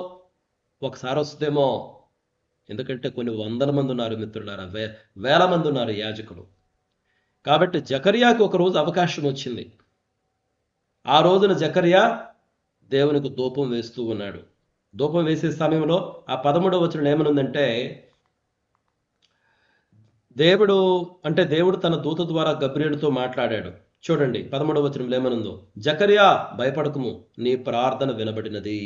ఒకసారి వస్తుందేమో. ఎందుకంటే కొన్ని వందల మంది ఉన్నారు మిత్రులారా, వేల మంది ఉన్నారు యాజకులు. కాబట్టి జకర్యాకి ఒక రోజు అవకాశం వచ్చింది. ఆ రోజున జకర్యా దేవునికి ధూపం వేస్తూ ఉన్నాడు. ధూపం వేసే సమయంలో ఆ 13వ వచనం ఏమనుందంటే, దేవుడు తన దూత ద్వారా గబ్రియేలుతో మాట్లాడాడు. చూడండి 13వ వచనంలో ఏమనుందో, జకర్యా భయపడకుము, నీ ప్రార్థన వినబడినది.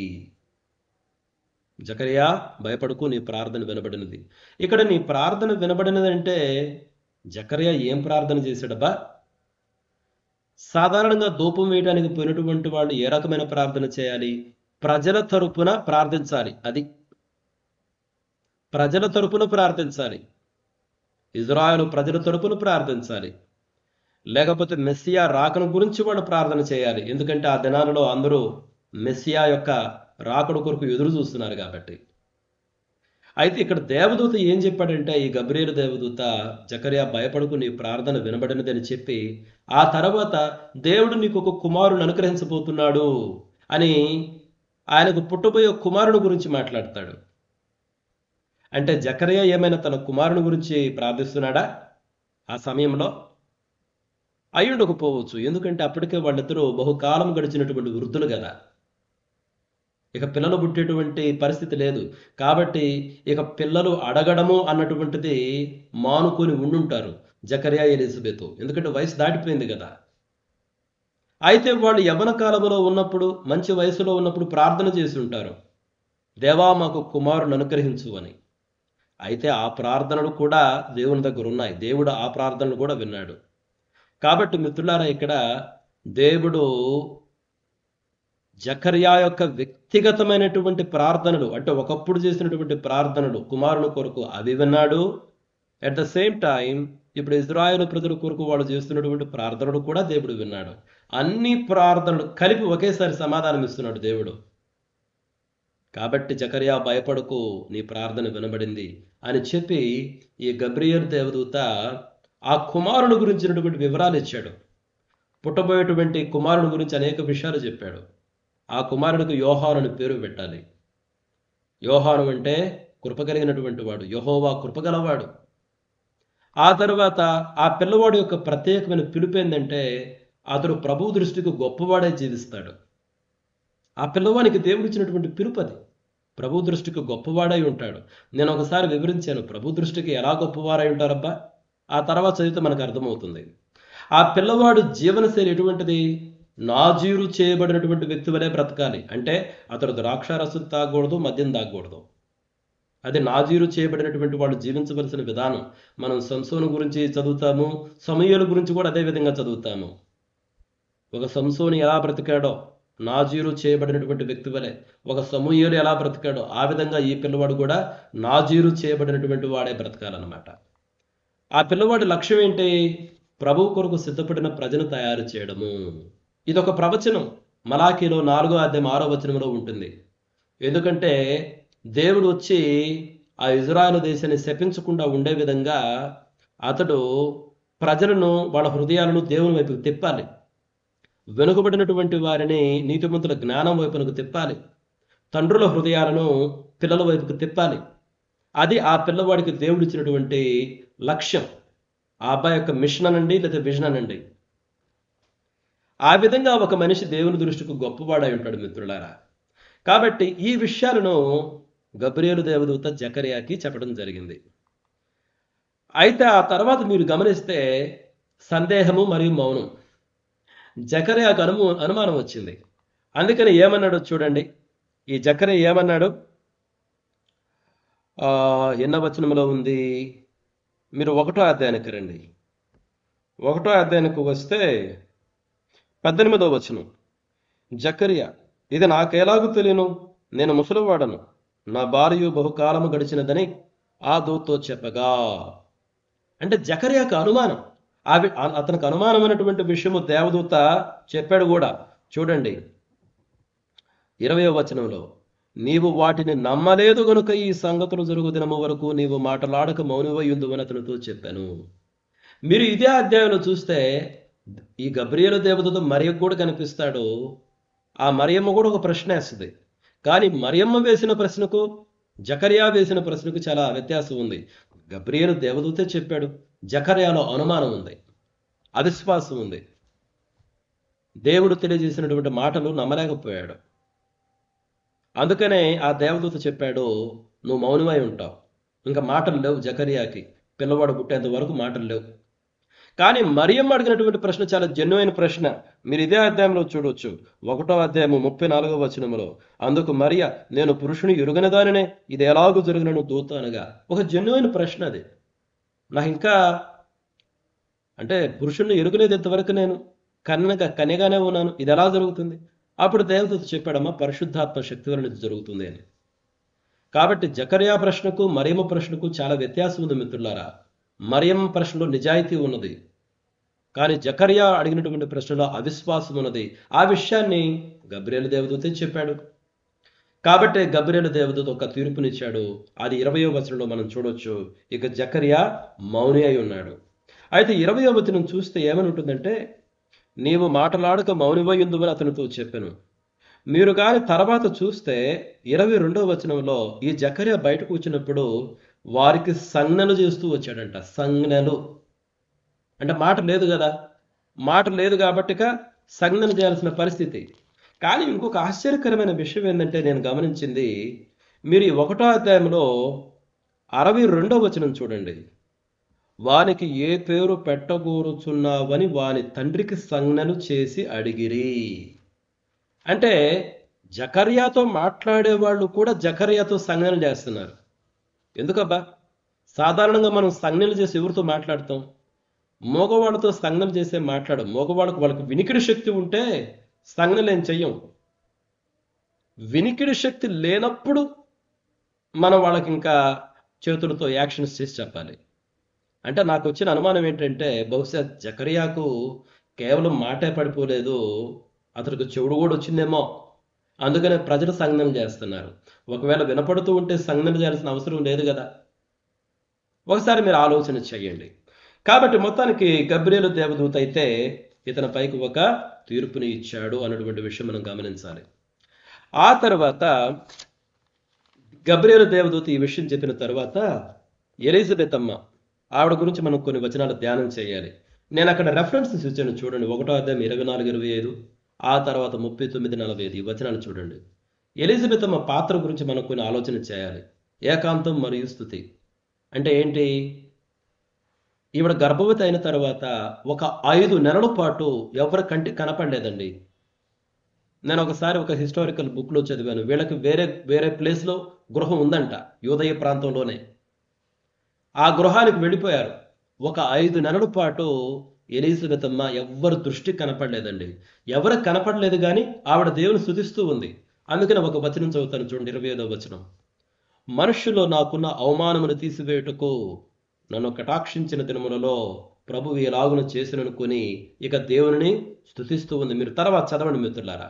జకర్యా భయపడకు, నీ ప్రార్థన వినబడినది. ఇక్కడ నీ ప్రార్థన వినబడినది అంటే జకర్యా ఏం ప్రార్థన చేశాడబ్బా? సాధారణంగా ధూపం వేయడానికి పోయినటువంటి వాళ్ళు ఏ రకమైన ప్రార్థన చేయాలి? ప్రజల తరపున ప్రార్థించాలి. అది ప్రజల తరపున ప్రార్థించాలి. ఇజ్రాయెలు ప్రజల తరపున ప్రార్థించాలి. లేకపోతే మెస్సియా రాకను గురించి వాళ్ళు ప్రార్థన చేయాలి. ఎందుకంటే ఆ దినాలలో అందరూ మెస్సియా యొక్క రాకడ కొరకు ఎదురు చూస్తున్నారు కాబట్టి. అయితే ఇక్కడ దేవదూత ఏం చెప్పాడంటే, ఈ గబ్రియేలు దేవదూత, జకర్యా భయపడకు, నీ ప్రార్థన వినబడినది అని చెప్పి, ఆ తర్వాత దేవుడు నీకు ఒక కుమారుని అనుగ్రహించబోతున్నాడు అని ఆయనకు పుట్టబోయే కుమారుని గురించి మాట్లాడతాడు. అంటే జకర్యా ఏమైనా తన కుమారుని గురించి ప్రార్థిస్తున్నాడా ఆ సమయంలో? అయ్యుండకపోవచ్చు. ఎందుకంటే అప్పటికే వాళ్ళిద్దరూ బహుకాలం గడిచినటువంటి వృద్ధులు కదా, ఇక పిల్లలు పుట్టేటువంటి పరిస్థితి లేదు. కాబట్టి ఇక పిల్లలు అడగడము అన్నటువంటిది మానుకొని ఉండుంటారు జకర్యా ఎలిజబెత్, ఎందుకంటే వయసు దాటిపోయింది కదా. అయితే వాళ్ళు యవ్వన కాలంలో ఉన్నప్పుడు, మంచి వయసులో ఉన్నప్పుడు ప్రార్థన చేసి ఉంటారు, దేవా మాకు కుమారుని అనుగ్రహించు అని. అయితే ఆ ప్రార్థనలు కూడా దేవుని దగ్గర ఉన్నాయి. దేవుడు ఆ ప్రార్థనలు కూడా విన్నాడు. కాబట్టి మిత్రులారా, ఇక్కడ దేవుడు జకర్యా యొక్క వ్యక్తిగతమైనటువంటి ప్రార్థనలు, అంటే ఒకప్పుడు చేసినటువంటి ప్రార్థనలు కుమారుని కొరకు, అవి విన్నాడు. అట్ ద సేమ్ టైం ఇప్పుడు ఇజ్రాయేలు ప్రజల కొరకు వాళ్ళు చేస్తున్నటువంటి ప్రార్థనలు కూడా దేవుడు విన్నాడు. అన్ని ప్రార్థనలు కలిపి ఒకేసారి సమాధానం ఇస్తున్నాడు దేవుడు. కాబట్టి జకర్యా భయపడకు, నీ ప్రార్థన వినబడింది అని చెప్పి ఈ గబ్రియేలు దేవదూత ఆ కుమారుని గురించినటువంటి వివరాలు ఇచ్చాడు. పుట్టబోయేటువంటి కుమారుని గురించి అనేక విషయాలు చెప్పాడు. ఆ కుమారుడికి యోహాను అని పేరు పెట్టాలి. యోహాను అంటే కృప కలిగినటువంటి వాడు, యెహోవా కృపగలవాడు. ఆ తర్వాత ఆ పిల్లవాడు యొక్క ప్రత్యేకమైన పిలుపు ఏంటంటే, అతడు ప్రభు దృష్టికి గొప్పవాడే జీవిస్తాడు. ఆ పిల్లవానికి దేవుడు ఇచ్చినటువంటి పిలుపు అది. ప్రభు దృష్టికి గొప్పవాడై ఉంటాడు. నేను ఒకసారి వివరించాను ప్రభు దృష్టికి ఎలా గొప్పవారై ఉంటారబ్బా. ఆ తర్వాత చదివితే మనకు అర్థమవుతుంది. ఆ పిల్లవాడు జీవనశైలి ఎటువంటిది? నాజీరు చేయబడినటువంటి వ్యక్తి వలె బ్రతకాలి. అంటే అతడు ద్రాక్షారసం తాగకూడదు, మద్యం తాగకూడదు. అది నాజీరు చేయబడినటువంటి వాళ్ళు జీవించవలసిన విధానం. మనం సంసోను గురించి చదువుతాము, సమూయేలు గురించి కూడా అదే విధంగా చదువుతాము. ఒక సంసోను ఎలా బ్రతికాడో నాజీరు చేయబడినటువంటి వ్యక్తి వలె, ఒక సమూయేలు ఎలా బ్రతికాడో ఆ విధంగా ఈ పిల్లవాడు కూడా నాజీరు చేయబడినటువంటి వాడే బ్రతకాలన్నమాట. ఆ పిల్లవాడి లక్ష్యం ఏంటి? ప్రభు కొరకు సిద్ధపడిన ప్రజను తయారు చేయడము. ఇదొక ప్రవచనం మలాకీలో 4వ అధ్యాయం 6వ వచనంలో ఉంటుంది. ఎందుకంటే దేవుడు వచ్చి ఆ ఇజ్రాయేలు దేశాన్ని శపించకుండా ఉండే విధంగా అతడు ప్రజలను, వాళ్ళ హృదయాలను దేవుని వైపుకు తిప్పాలి. వెనుకబడినటువంటి వారిని నీతిమంతుల జ్ఞానం వైపునకు తిప్పాలి. తండ్రుల హృదయాలను పిల్లల వైపుకు తిప్పాలి. అది ఆ పిల్లవాడికి దేవుడు ఇచ్చినటువంటి లక్ష్యం. ఆ అబ్బాయి యొక్క మిషన్ అనండి, లేదా విజన్ అనండి. ఆ విధంగా ఒక మనిషి దేవుని దృష్టికి గొప్పవాడై ఉంటాడు మిత్రులారా. కాబట్టి ఈ విషయాలను గబ్రియేలు దేవదూత జకర్యాకి చెప్పడం జరిగింది. అయితే ఆ తర్వాత మీరు గమనిస్తే సందేహము మరియు మౌనం. జకర్యాకు అనుమానం వచ్చింది. అందుకని ఏమన్నాడు చూడండి. ఈ జకర్యా ఏమన్నాడు? ఎన్నో వచనంలో ఉంది? మీరు 1వ అధ్యాయానికి రండి. 1వ అధ్యాయానికి వస్తే 18వ వచనం. జకర్యా, ఇది నాకెలాగూ తెలియను, నేను ముసలివాడను, నా భార్య బహుకాలము గడిచినదని ఆ దూతతో చెప్పగా. అంటే జకర్యాకు అనుమానం. అతనికి అనుమానమైనటువంటి విషయము దేవదూత చెప్పాడు కూడా. చూడండి 20వ వచనంలో, నీవు వాటిని నమ్మలేదు గనుక ఈ సంగతులు జరుగు దినము వరకు నీవు మాటలాడక మౌనివై ఉందువని అతనితో చెప్పాను. మీరు ఇదే అధ్యాయంలో చూస్తే ఈ గబ్రియేలు దేవదూత మరియకు కూడా కనిపిస్తాడు. ఆ మరియమ్మ కూడా ఒక ప్రశ్న వేస్తుంది. కానీ మరియమ్మ వేసిన ప్రశ్నకు జకర్యా వేసిన ప్రశ్నకు చాలా వ్యత్యాసం ఉంది. గబ్రియేలు దేవదూతే చెప్పాడు, జకర్యాలో అనుమానం ఉంది, అవిశ్వాసం ఉంది. దేవుడు తెలియజేసినటువంటి మాటలు నమ్మలేకపోయాడు. అందుకనే ఆ దేవదూత చెప్పాడు, నువ్వు మౌనమై ఉంటావు, ఇంకా మాటలు లేవు. జకర్యాకి పిల్లవాడు పుట్టేంత వరకు మాటలు లేవు. కానీ మరియమ్మ అడిగినటువంటి ప్రశ్న చాలా జెన్యువైన ప్రశ్న. మీరు ఇదే అధ్యాయంలో చూడవచ్చు. 1వ అధ్యాయము 34వ వచనంలో, అందుకు మరియ, నేను పురుషుని ఎరుగని దానినే, ఇది ఎలాగూ జరుగునను దూత అనగా. ఒక జెన్యువైన ప్రశ్న అది. నాకు ఇంకా అంటే పురుషుణ్ణి ఎరుగలేదు ఇంతవరకు, నేను కన్యగానే ఉన్నాను, ఇది ఎలా జరుగుతుంది? అప్పుడు దేవదూత చెప్పాడమ్మా, పరిశుద్ధాత్మ శక్తి వలన ఇది జరుగుతుంది అని. కాబట్టి జకర్యా ప్రశ్నకు మరియమ్మ ప్రశ్నకు చాలా వ్యత్యాసం ఉంది మిత్రులారా. మరియమ్మ ప్రశ్నలో నిజాయితీ ఉన్నది, కానీ జకర్యా అడిగినటువంటి ప్రశ్నలో అవిశ్వాసం ఉన్నది. ఆ విషయాన్ని గబ్రియేలు దేవదూతే చెప్పాడు. కాబట్టి గబ్రియేలు దేవదూత ఒక తీర్పునిచ్చాడు. అది 20వ వచనంలో మనం చూడొచ్చు. ఇక జకర్యా మౌని అయి ఉన్నాడు. అయితే 20వ వచనం చూస్తే ఏమని ఉంటుందంటే, నీవు మాటలాడక మౌనివై ఉందువని అతనితో చెప్పాను. మీరు కానీ తర్వాత చూస్తే 22వ వచనంలో ఈ జకర్యా బయటకు వచ్చినప్పుడు వారికి సంజ్ఞలు చేస్తూ వచ్చాడంట. సంజ్ఞలు అంటే మాట లేదు కదా, మాట లేదు కాబట్టిక సంజ్ఞలు చేయాల్సిన పరిస్థితి. కానీ ఇంకొక ఆశ్చర్యకరమైన విషయం ఏంటంటే నేను గమనించింది, మీరు ఈ 1వ అధ్యాయంలో 62వ వచనం చూడండి. వానికి ఏ పేరు పెట్టగోరుచున్నావని వాని తండ్రికి సంజ్ఞలు చేసి అడిగిరి. అంటే జకర్యాతో మాట్లాడే వాళ్ళు కూడా జకర్యాతో సంజ్ఞలు చేస్తున్నారు. ఎందుకబ్బా? సాధారణంగా మనం సంజ్ఞలు చేసి ఎవరితో మాట్లాడతాం? మగవాళ్ళతో సంజ్ఞలు చేసే మాట్లాడం. వాళ్ళకి వినికిడి శక్తి ఉంటే సంజ్ఞలు ఏం చెయ్యం. వినికిడి శక్తి లేనప్పుడు మనం వాళ్ళకి ఇంకా చేతులతో యాక్షన్స్ చేసి చెప్పాలి. అంటే నాకు వచ్చిన అనుమానం ఏంటంటే, బహుశా జకర్యాకు కేవలం మాటే పడిపోలేదు, అతనికి చెవుడు కూడా వచ్చిందేమో. అందుకనే ప్రజలు సంజ్ఞలు చేస్తున్నారు. ఒకవేళ వినపడుతూ ఉంటే సంజ్ఞలు చేయాల్సిన అవసరం లేదు కదా. ఒకసారి మీరు ఆలోచన చేయండి. కాబట్టి మొత్తానికి గబ్రియేలు దేవదూత అయితే ఇతని పైకి ఒక తీర్పుని ఇచ్చాడు అన్నటువంటి విషయం మనం గమనించాలి. ఆ తర్వాత గబ్రియేలు దేవదూత ఈ విషయం చెప్పిన తర్వాత ఎలిజబెత్ అమ్మ, ఆవిడ గురించి మనం కొన్ని వచనాలు ధ్యానం చేయాలి. నేను అక్కడ రెఫరెన్సెస్ ఇచ్చాను చూడండి. 1వ అధ్యాయం 24-25, ఆ తర్వాత 39-45 ఈ వచనాలు చూడండి. ఎలిజబెత్ అమ్మ పాత్ర గురించి మనం కొన్ని ఆలోచన చేయాలి. ఏకాంతం మరియు స్తుతి అంటే ఏంటి? ఈవిడ గర్భవతి అయిన తర్వాత ఒక 5 నెలల పాటు ఎవరి కంటికి కనపడలేదండి. నేను ఒకసారి ఒక హిస్టారికల్ బుక్లో చదివాను. వీళ్ళకి వేరే ప్లేస్లో గృహం ఉందంట, యూదయ ప్రాంతంలోనే. ఆ గృహానికి వెళ్ళిపోయారు. ఒక 5 నెలల పాటు ఎలిజబెత్ అమ్మ ఎవ్వరు దృష్టికి కనపడలేదండి. ఎవరికి కనపడలేదు, కానీ ఆవిడ దేవుని స్తుతిస్తూ ఉంది. అందుకని ఒక వచనం చదువుతాను చూడండి, 25వ వచనం. మనుష్యులో నాకున్న అవమానమును తీసివేయుటకు నన్ను కటాక్షించిన దినములలో ప్రభువు ఎలాగున చేసిననుకొని ఇక దేవుని స్తుతిస్తూ ఉంది. మీరు తర్వాత చదవండి మిత్రులారా.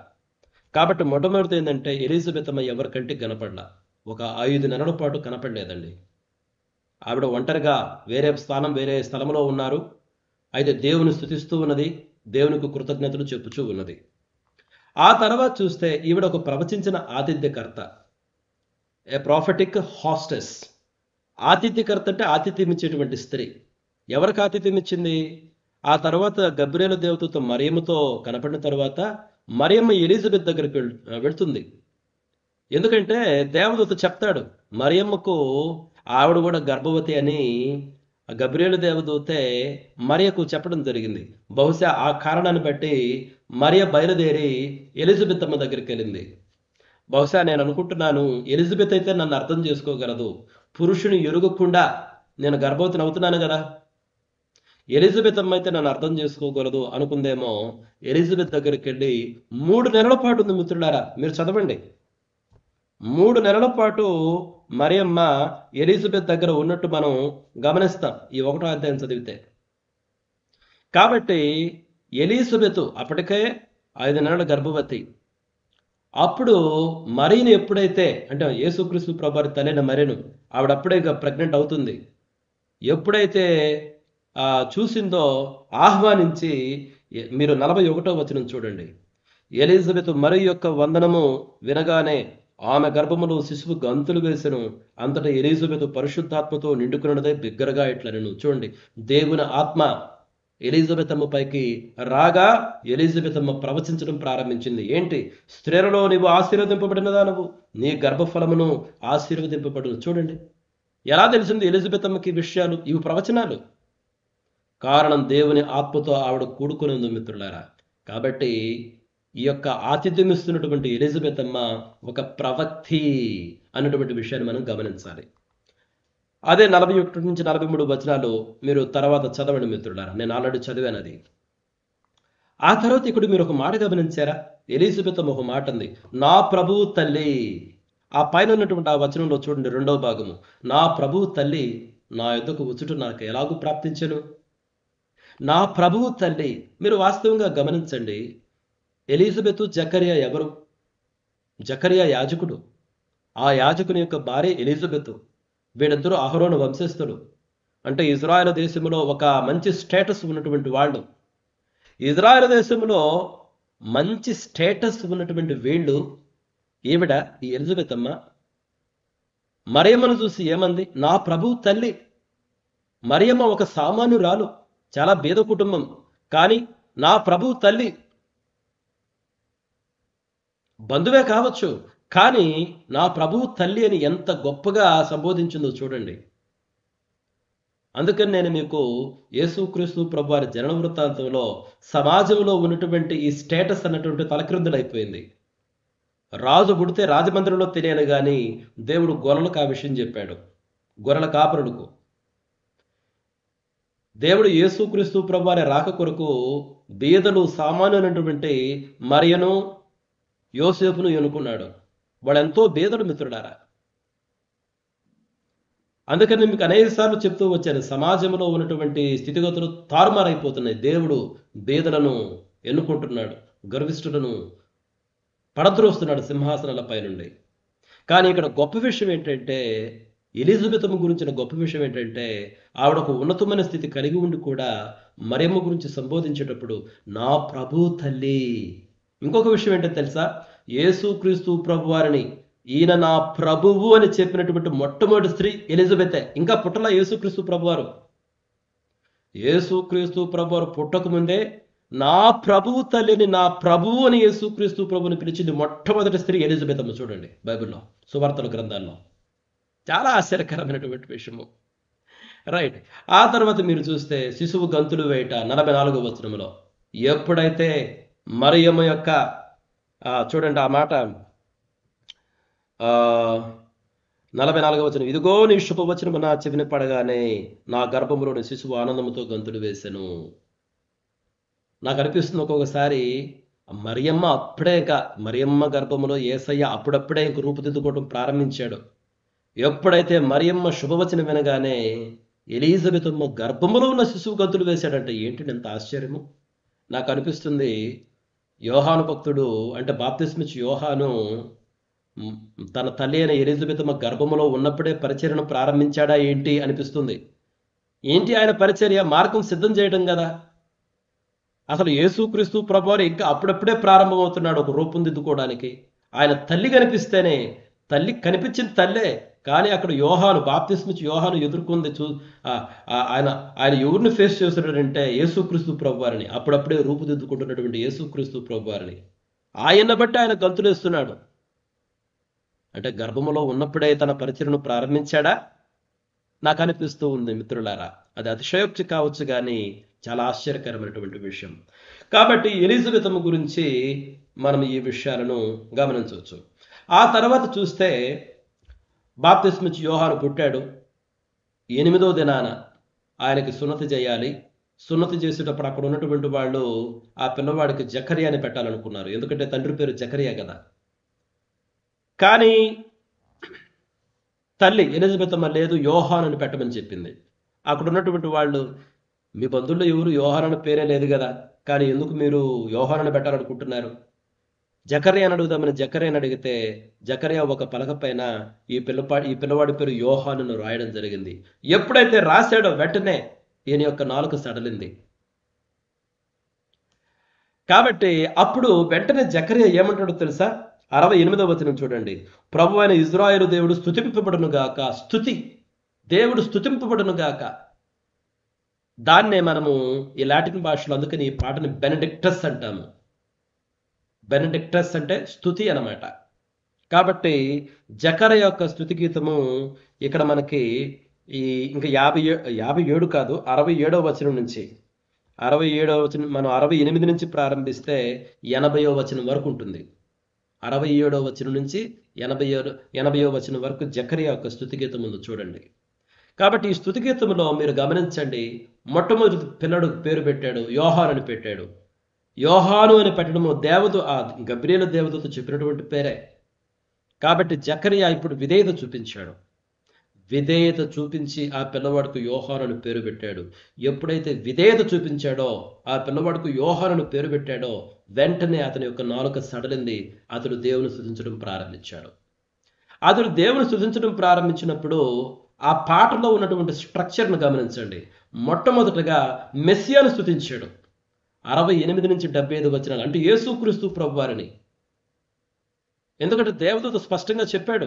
కాబట్టి మొట్టమొదటి ఏంటంటే, ఎలిజబెత్ అమ్మ ఎవరి కంటికి కనపడలా. ఒక 5 నెలల పాటు కనపడలేదండి. ఆవిడ ఒంటరిగా వేరే స్థలంలో ఉన్నారు. అయితే దేవుని స్తుతిస్తూ ఉన్నది, దేవునికి కృతజ్ఞతలు చెప్పుచూ ఉన్నది. ఆ తర్వాత చూస్తే ఈవిడ ఒక ప్రవచించిన ఆతిథ్యకర్త, ఏ ప్రాఫెటిక్ హాస్టెస్. ఆతిథ్యకర్త అంటే ఆతిథ్యం ఇచ్చేటువంటి స్త్రీ. ఎవరికి ఆతిథ్యం ఇచ్చింది? ఆ తర్వాత గబ్రియేలు దేవదూత మరియమ్మతో కనపడిన తర్వాత మరియమ్మ ఎలిజబెత్ దగ్గరికి వెళ్తుంది. ఎందుకంటే దేవదూత చెప్తాడు మరియమ్మకు, ఆవిడ కూడా గర్భవతి అని ఆ గబ్రియేలు దేవదూతే మరియకు చెప్పడం జరిగింది. బహుశా ఆ కారణాన్ని బట్టి మరియ బయలుదేరి ఎలిజబెత్ అమ్మ దగ్గరికి వెళ్ళింది. బహుశా నేను అనుకుంటున్నాను, ఎలిజబెత్ అయితే నన్ను అర్థం చేసుకోగలదు, పురుషుని ఎరుగకుండా నేను గర్భవతిని అవుతున్నాను కదా, ఎలిజబెత్ అమ్మ అయితే నన్ను అర్థం చేసుకోగలదు అనుకుందేమో. ఎలిజబెత్ దగ్గరికి వెళ్ళి 3 నెలల పాటు ఉంది మిత్రులారా, మీరు చదవండి. 3 నెలల పాటు మరియమ్మ ఎలిజబెత్ దగ్గర ఉన్నట్టు మనం గమనిస్తాం ఈ 1వ అధ్యాయం చదివితే. కాబట్టి ఎలిజబెత్ అప్పటికే 5 నెలల గర్భవతి. అప్పుడు మరియను ఎప్పుడైతే, అంటే యేసుక్రీస్తు ప్రభువారి తల్లిన మరియను, ఆవిడప్పుడే ప్రెగ్నెంట్ అవుతుంది. ఎప్పుడైతే చూసిందో ఆహ్వానించి, మీరు 41వ వచనం చూడండి. ఎలిజబెత్ మరి యొక్క వందనము వినగానే ఆమె గర్భములో శిశువు గంతులు వేసెను. అంతటా ఎలిజబెత్ పరిశుద్ధాత్మతో నిండుకున్నదే బిగ్గరగా ఇట్లనెను. చూడండి, దేవుని ఆత్మ ఎలిజబెత్ అమ్మ పైకి రాగా ఎలిజబెత్ అమ్మ ప్రవచించడం ప్రారంభించింది. ఏంటి? స్త్రీలలో నీవు ఆశీర్వదింపబడినదా, నువ్వు నీ గర్భఫలమును ఆశీర్వదింపబడును. చూడండి, ఎలా తెలిసింది ఎలిజబెత్ అమ్మకి విషయాలు? ఇవి ప్రవచనాలు. కారణం దేవుని ఆత్మతో ఆవిడ కూడుకుని ఉంది మిత్రులారా. కాబట్టి ఈ యొక్క ఆతిథ్యం ఇస్తున్నటువంటి ఎలిజబెత్ అమ్మ ఒక ప్రవక్తి అన్నటువంటి విషయాన్ని మనం గమనించాలి. అదే 41 నుంచి 43 వచనాలు మీరు తర్వాత చదవండి మిత్రులారా, నేను ఆల్రెడీ చదివాను అది. ఆ తర్వాత ఇక్కడ మీరు ఒక మాట గమనించారా? ఎలిజబెత్ అమ్మ ఒక మాట ఉంది, నా ప్రభువు తల్లి. ఆ పైన ఉన్నటువంటి ఆ వచనంలో చూడండి, 2వ భాగము, నా ప్రభువు తల్లి నా యొద్దకు వచ్చుట నాకు ఎలాగూ ప్రాప్తించెను. నా ప్రభువు తల్లి. మీరు వాస్తవంగా గమనించండి, ఎలిజబెత్ జకరియా ఎవరు? జకరియా యాజకుడు. ఆ యాజకుని యొక్క భార్య ఎలిజబెత్. వీళ్ళిద్దరూ అహరోను వంశస్థులు. అంటే ఇజ్రాయెల్ దేశంలో ఒక మంచి స్టేటస్ ఉన్నటువంటి వాళ్ళు. ఇజ్రాయెల్ దేశంలో మంచి స్టేటస్ ఉన్నటువంటి వీళ్ళు, ఈవిడ ఈ ఎలిజబెత్ అమ్మ మరియమ్మను చూసి ఏమంది? నా ప్రభువు తల్లి. మరియమ్మ ఒక సామాన్యురాలు, చాలా బీద కుటుంబం, కానీ నా ప్రభువు తల్లి. బంధువే కావచ్చు, కానీ నా ప్రభువు తల్లి అని ఎంత గొప్పగా సంబోధించిందో చూడండి. అందుకని నేను మీకు యేసుక్రీస్తు ప్రభువారి జనన వృత్తాంతంలో సమాజంలో ఉన్నటువంటి ఈ స్టేటస్ అన్నటువంటి తలక్రిందులైపోయింది. రాజు పుడితే రాజమందిరంలో తెలియను కానీ దేవుడు గొర్రెలకు ఆ విషయం చెప్పాడు, గొర్రెల కాపరులకు. దేవుడు యేసుక్రీస్తు ప్రభువారి రాక కొరకు బీదలు సామాన్యులైనటువంటి మరియను యోసేపును ఎన్నుకున్నాడు. వాళ్ళెంతో బీదలు మిత్రుడారా. అందుకని మీకు అనేక సార్లు చెప్తూ వచ్చాను, సమాజంలో ఉన్నటువంటి స్థితిగతులు తారుమారైపోతున్నాయి. దేవుడు బీదలను ఎన్నుకుంటున్నాడు, గర్విష్ఠులను పడద్రోస్తున్నాడు సింహాసనాలపై నుండి. కానీ ఇక్కడ గొప్ప విషయం ఏంటంటే, ఎలిజబెత్ గురించిన గొప్ప విషయం ఏంటంటే, ఆవిడ ఒక ఉన్నతమైన స్థితి కలిగి ఉండి కూడా మరియమ్మ గురించి సంబోధించేటప్పుడు నా ప్రభు తల్లి. ఇంకొక విషయం ఏంటో తెలుసా? యేసుక్రీస్తు ప్రభు వారిని ఈయన నా ప్రభువు అని చెప్పినటువంటి మొట్టమొదటి స్త్రీ ఎలిజబెతే. ఇంకా పుట్టలా యేసుక్రీస్తు ప్రభువారు. యేసుక్రీస్తు ప్రభువారు పుట్టక ముందే నా ప్రభువు తల్లిని నా ప్రభువు అని యేసుక్రీస్తు ప్రభుని పిలిచింది మొట్టమొదటి స్త్రీ ఎలిజబెత్ అమ్మ. చూడండి బైబిల్లో, సువార్తల గ్రంథాల్లో. చాలా ఆశ్చర్యకరమైనటువంటి విషయము. రైట్. ఆ తర్వాత మీరు చూస్తే శిశువు గంతులు వేయట 44వ వచనంలో ఎప్పుడైతే మరియమ్మ యొక్క చూడండి ఆ మాట 44వ వచనం, ఇదిగో నీ శుభవచనము నా చెవిని పడగానే నా గర్భంలోని శిశువు ఆనందంతో గంతులు వేసెను. నాకు అనిపిస్తుంది ఒక్కొక్కసారి మరియమ్మ గర్భంలో యేసయ్య అప్పుడప్పుడే ఇంక రూపుదిద్దుకోవడం ప్రారంభించాడు. ఎప్పుడైతే మరియమ్మ శుభవచనం వినగానే ఎలిజబెత్ అమ్మ గర్భములో ఉన్న శిశువు గంతులు వేశాడంటే ఏంటి ఎంత ఆశ్చర్యము. నాకు అనిపిస్తుంది యోహాను భక్తుడు, అంటే బాప్తిస్మిచ్చు యోహాను తన తల్లి అయిన ఎలిజబెత్ అమ్మ గర్భములో ఉన్నప్పుడే పరిచర్యను ప్రారంభించాడా ఏంటి అనిపిస్తుంది. ఏంటి ఆయన పరిచర్య? మార్గం సిద్ధం చేయడం కదా. అసలు యేసుక్రీస్తు ప్రభువారు ఇంకా అప్పుడప్పుడే ప్రారంభమవుతున్నాడు ఒక రూపొందిద్దుకోవడానికి. ఆయన తల్లి కనిపిస్తేనే, తల్లి కనిపించింది తల్లే, కానీ అక్కడ యోహాను, బాప్తిస్మిచ్చు యోహాను ఎదుర్కొంది. ఆయన ఎవరిని ఫేస్ చేస్తున్నాడంటే యేసుక్రీస్తు ప్రభువారిని, అప్పుడప్పుడే రూపుదిద్దుకుంటున్నటువంటి యేసుక్రీస్తు ప్రభువారిని. ఆయన బట్టి ఆయన గంతులేస్తున్నాడు. అంటే గర్భములో ఉన్నప్పుడే తన పరిచర్యను ప్రారంభించాడా? నాకు అనిపిస్తూ ఉంది మిత్రులారా. అది అతిశయోక్తి కావచ్చు కానీ చాలా ఆశ్చర్యకరమైనటువంటి విషయం. కాబట్టి ఎలిజబెత్ గురించి మనం ఈ విషయాలను గమనించవచ్చు. ఆ తర్వాత చూస్తే బాప్తిస్మిచ్చి యోహాను పుట్టాడు. 8వ దినాన ఆయనకి సున్నతి చేయాలి. సున్నతి చేసేటప్పుడు అక్కడ ఉన్నటువంటి వాళ్ళు ఆ పిల్లవాడికి జకరియా అని పెట్టాలనుకున్నారు, ఎందుకంటే తండ్రి పేరు జకరియా కదా. కానీ తల్లి ఎలిజబెత్ అమ్మ లేదు, యోహాను అని పెట్టమని చెప్పింది. అక్కడ ఉన్నటువంటి వాళ్ళు, మీ బంధువుల్లో ఎవరు యోహాను అనే పేరే లేదు కదా, కానీ ఎందుకు మీరు యోహాను అని పెట్టాలనుకుంటున్నారు? జకరియా అని అడుగుదామని జకర్యాని అడిగితే జకర్యా ఒక పలక పైన ఈ పిల్లవాడి పేరు యోహానును రాయడం జరిగింది. ఎప్పుడైతే రాశాడో వెంటనే ఈయన యొక్క నాలుక సడలింది. కాబట్టి అప్పుడు వెంటనే జకర్యా ఏమంటాడో తెలుసా? 68వ వచనం చూడండి. ప్రభు అయిన ఇజ్రాయేలు దేవుడు స్తుతింపబడును గాక. స్తుతి, దేవుడు స్తుతింపబడును గాక. దాన్నే మనము ఈ లాటిన్ భాషలో అందుకని ఈ పాటని బెనడిక్టస్ అంటాము. బెనడిక్టస్ అంటే స్తుతి అన్నమాట. కాబట్టి జకర్యా యొక్క స్తుతి గీతము ఇక్కడ మనకి ఈ ఇంకా 57 కాదు 67వ వచనం నుంచి 67వ వచనం, మనం 68 నుంచి ప్రారంభిస్తే 80వ వచనం వరకు ఉంటుంది. 67వ వచనం నుంచి 80వ వచనం వరకు జకర్యా యొక్క స్తుతి గీతం ఉంది చూడండి. కాబట్టి ఈ స్తుతి గీతంలో మీరు గమనించండి, మొట్టమొదటి పిల్లడు పేరు పెట్టాడు, యోహాను అని పెట్టాడు. యోహాను అని పెట్టడము గబ్రియలు దేవదూత చెప్పినటువంటి పేరే. కాబట్టి జకర్యా ఇప్పుడు విధేయత చూపించాడు. విధేయత చూపించి ఆ పిల్లవాడికి యోహాను అని పేరు పెట్టాడు. ఎప్పుడైతే విధేయత చూపించాడో, ఆ పిల్లవాడికి యోహాను అని పేరు పెట్టాడో, వెంటనే అతని యొక్క నాలుక సడలింది. అతడు దేవుని స్తుతించడం ప్రారంభించాడు. అతడు దేవుని స్తుతించడం ప్రారంభించినప్పుడు ఆ పాటలో ఉన్నటువంటి స్ట్రక్చర్ను గమనించండి. మొట్టమొదటగా మెస్సియాను స్తుతించాడు. 68 నుంచి 75 వచనాలు అంటే యేసుక్రీస్తు ప్రభువారిని. ఎందుకంటే దేవదూత స్పష్టంగా చెప్పాడు.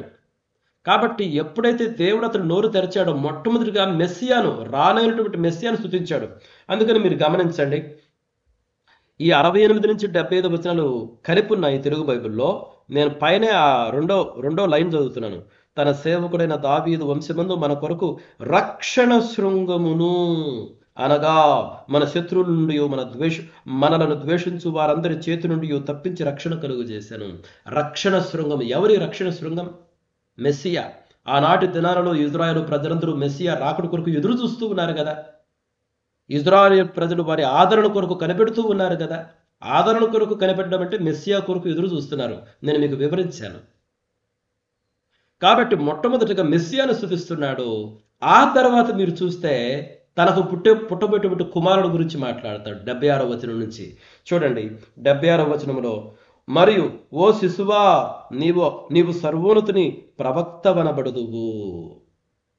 కాబట్టి ఎప్పుడైతే దేవుడు అతను నోరు తెరిచాడో మొట్టమొదటిగా మెస్సియాను, రానైనటువంటి మెస్సియాను స్తుతించాడు. అందుకని మీరు గమనించండి, ఈ 68 నుంచి 75 వచనాలు కలిపి ఉన్నాయి తెలుగు బైబిల్లో. నేను పైన ఆ రెండో లైన్ చదువుతున్నాను. తన సేవకుడైన దావీదు వంశమందు మన కొరకు రక్షణ శృంగమును, అనగా మన శత్రువుల నుండి మనలను ద్వేషించు వారందరి చేతి నుండి తప్పించి రక్షణ కలుగు చేశాను. రక్షణ శృంగం. ఎవరి రక్షణ శృంగం? మెస్సియా. ఆనాటి దినాలలో ఇజ్రాయేలు ప్రజలందరూ మెస్సియా రాకడ కొరకు ఎదురు చూస్తూ ఉన్నారు కదా. ఇజ్రాయేల్ ప్రజలు వారి ఆదరణ కొరకు కనిపెడుతూ ఉన్నారు కదా. ఆదరణ కొరకు కనిపెట్టడం అంటే మెస్సియా కొరకు ఎదురు చూస్తున్నారు. నేను మీకు వివరించాను. కాబట్టి మొట్టమొదటిగా మెస్సియాను స్తుతిస్తున్నాడు. ఆ తర్వాత మీరు చూస్తే తనకు పుట్టబోయేటువంటి కుమారుడు గురించి మాట్లాడతాడు. 76వ వచనం నుంచి చూడండి. 76వ వచనంలో, మరియు ఓ శిశువా నీవు సర్వోన్నతుని ప్రవక్తవనబడుదువు.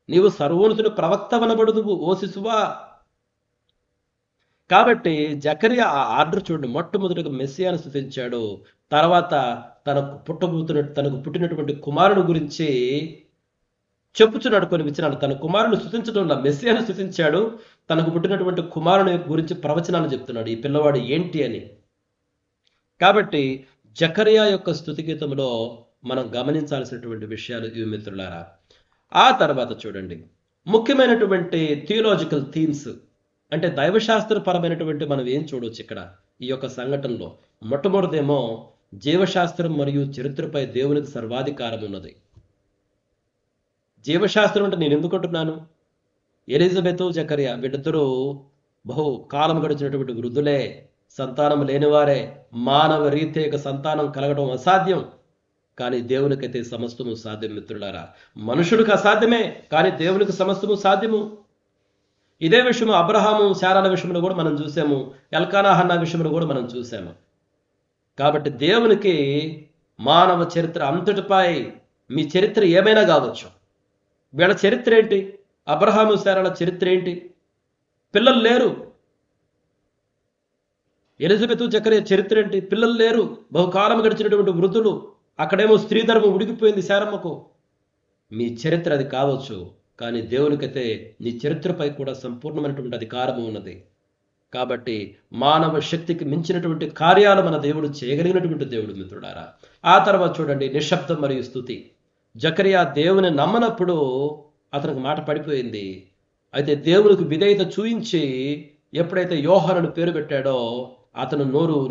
నీవు సర్వోన్నతుని ప్రవక్తవనబడుదువు ఓ శిశువా. కాబట్టి ఆ ఆర్డర్ చూడండి. మొట్టమొదటిగా మెస్సియాను స్తుతించాడు. తర్వాత తనకు పుట్టినటువంటి కుమారుడు గురించి చెప్పుచున్నాడు కొన్ని విచనాలు. తన కుమారుని స్తుతించడంలో మెస్సియాను స్తుతించాడు. తనకు పుట్టినటువంటి కుమారుని గురించి ప్రవచనాలు చెప్తున్నాడు, ఈ పిల్లవాడు ఏంటి అని. కాబట్టి జకర్యా యొక్క స్తుతి గీతంలో మనం గమనించాల్సినటువంటి విషయాలు ఇవి మిత్రులారా. ఆ తర్వాత చూడండి, ముఖ్యమైనటువంటి థియోలాజికల్ థీమ్స్ అంటే దైవశాస్త్రపరమైనటువంటి మనం ఏం చూడవచ్చు ఇక్కడ ఈ యొక్క సంఘటనలో. మొట్టమొదటిదేమో జీవశాస్త్రం మరియు చరిత్రపై దేవునికి సర్వాధికారం ఉన్నది. జీవశాస్త్రం అంటే నేను ఎందుకుంటున్నాను, ఎలిజబెత్ జకర్యా వీళ్ళిద్దరూ బహు కాలం గడిచినటువంటి వృద్ధులే, సంతానం లేనివారే. మానవ రీత్యా సంతానం కలగడం అసాధ్యం, కానీ దేవునికైతే సమస్తము సాధ్యం మిత్రులారా. మనుషుడికి అసాధ్యమే, కానీ దేవునికి సమస్తము సాధ్యము. ఇదే విషయం అబ్రహాము శారాల విషయంలో కూడా మనం చూసాము, ఎల్కానా హన్నా విషయంలో కూడా మనం చూసాము. కాబట్టి దేవునికి మానవ చరిత్ర అంతటిపై, మీ చరిత్ర ఏమైనా కావచ్చు. వీళ్ళ చరిత్ర ఏంటి? అబ్రహాము శారాల చరిత్ర ఏంటి? పిల్లలు లేరు. ఎలిజబెత్ జకర్యా చరిత్ర ఏంటి? పిల్లలు లేరు, బహుకాలం గడిచినటువంటి వృద్ధులు. అక్కడేమో స్త్రీ ధర్మం ఉడికిపోయింది శారమ్మకు. మీ చరిత్ర అది కావచ్చు, కానీ దేవునికైతే నీ చరిత్రపై కూడా సంపూర్ణమైనటువంటి అధికారము ఉన్నది. కాబట్టి మానవ శక్తికి మించినటువంటి కార్యాలు మన దేవుడు చేయగలిగినటువంటి దేవుడు మిత్రుడారా. ఆ తర్వాత చూడండి, నిశ్శబ్దం మరియు స్తుతి. జకర్యా దేవుని నమ్మనప్పుడు అతనికి మాట పడిపోయింది. అయితే దేవునికి విధేయత చూయించి ఎప్పుడైతే యోహానును పేరు పెట్టాడో అతను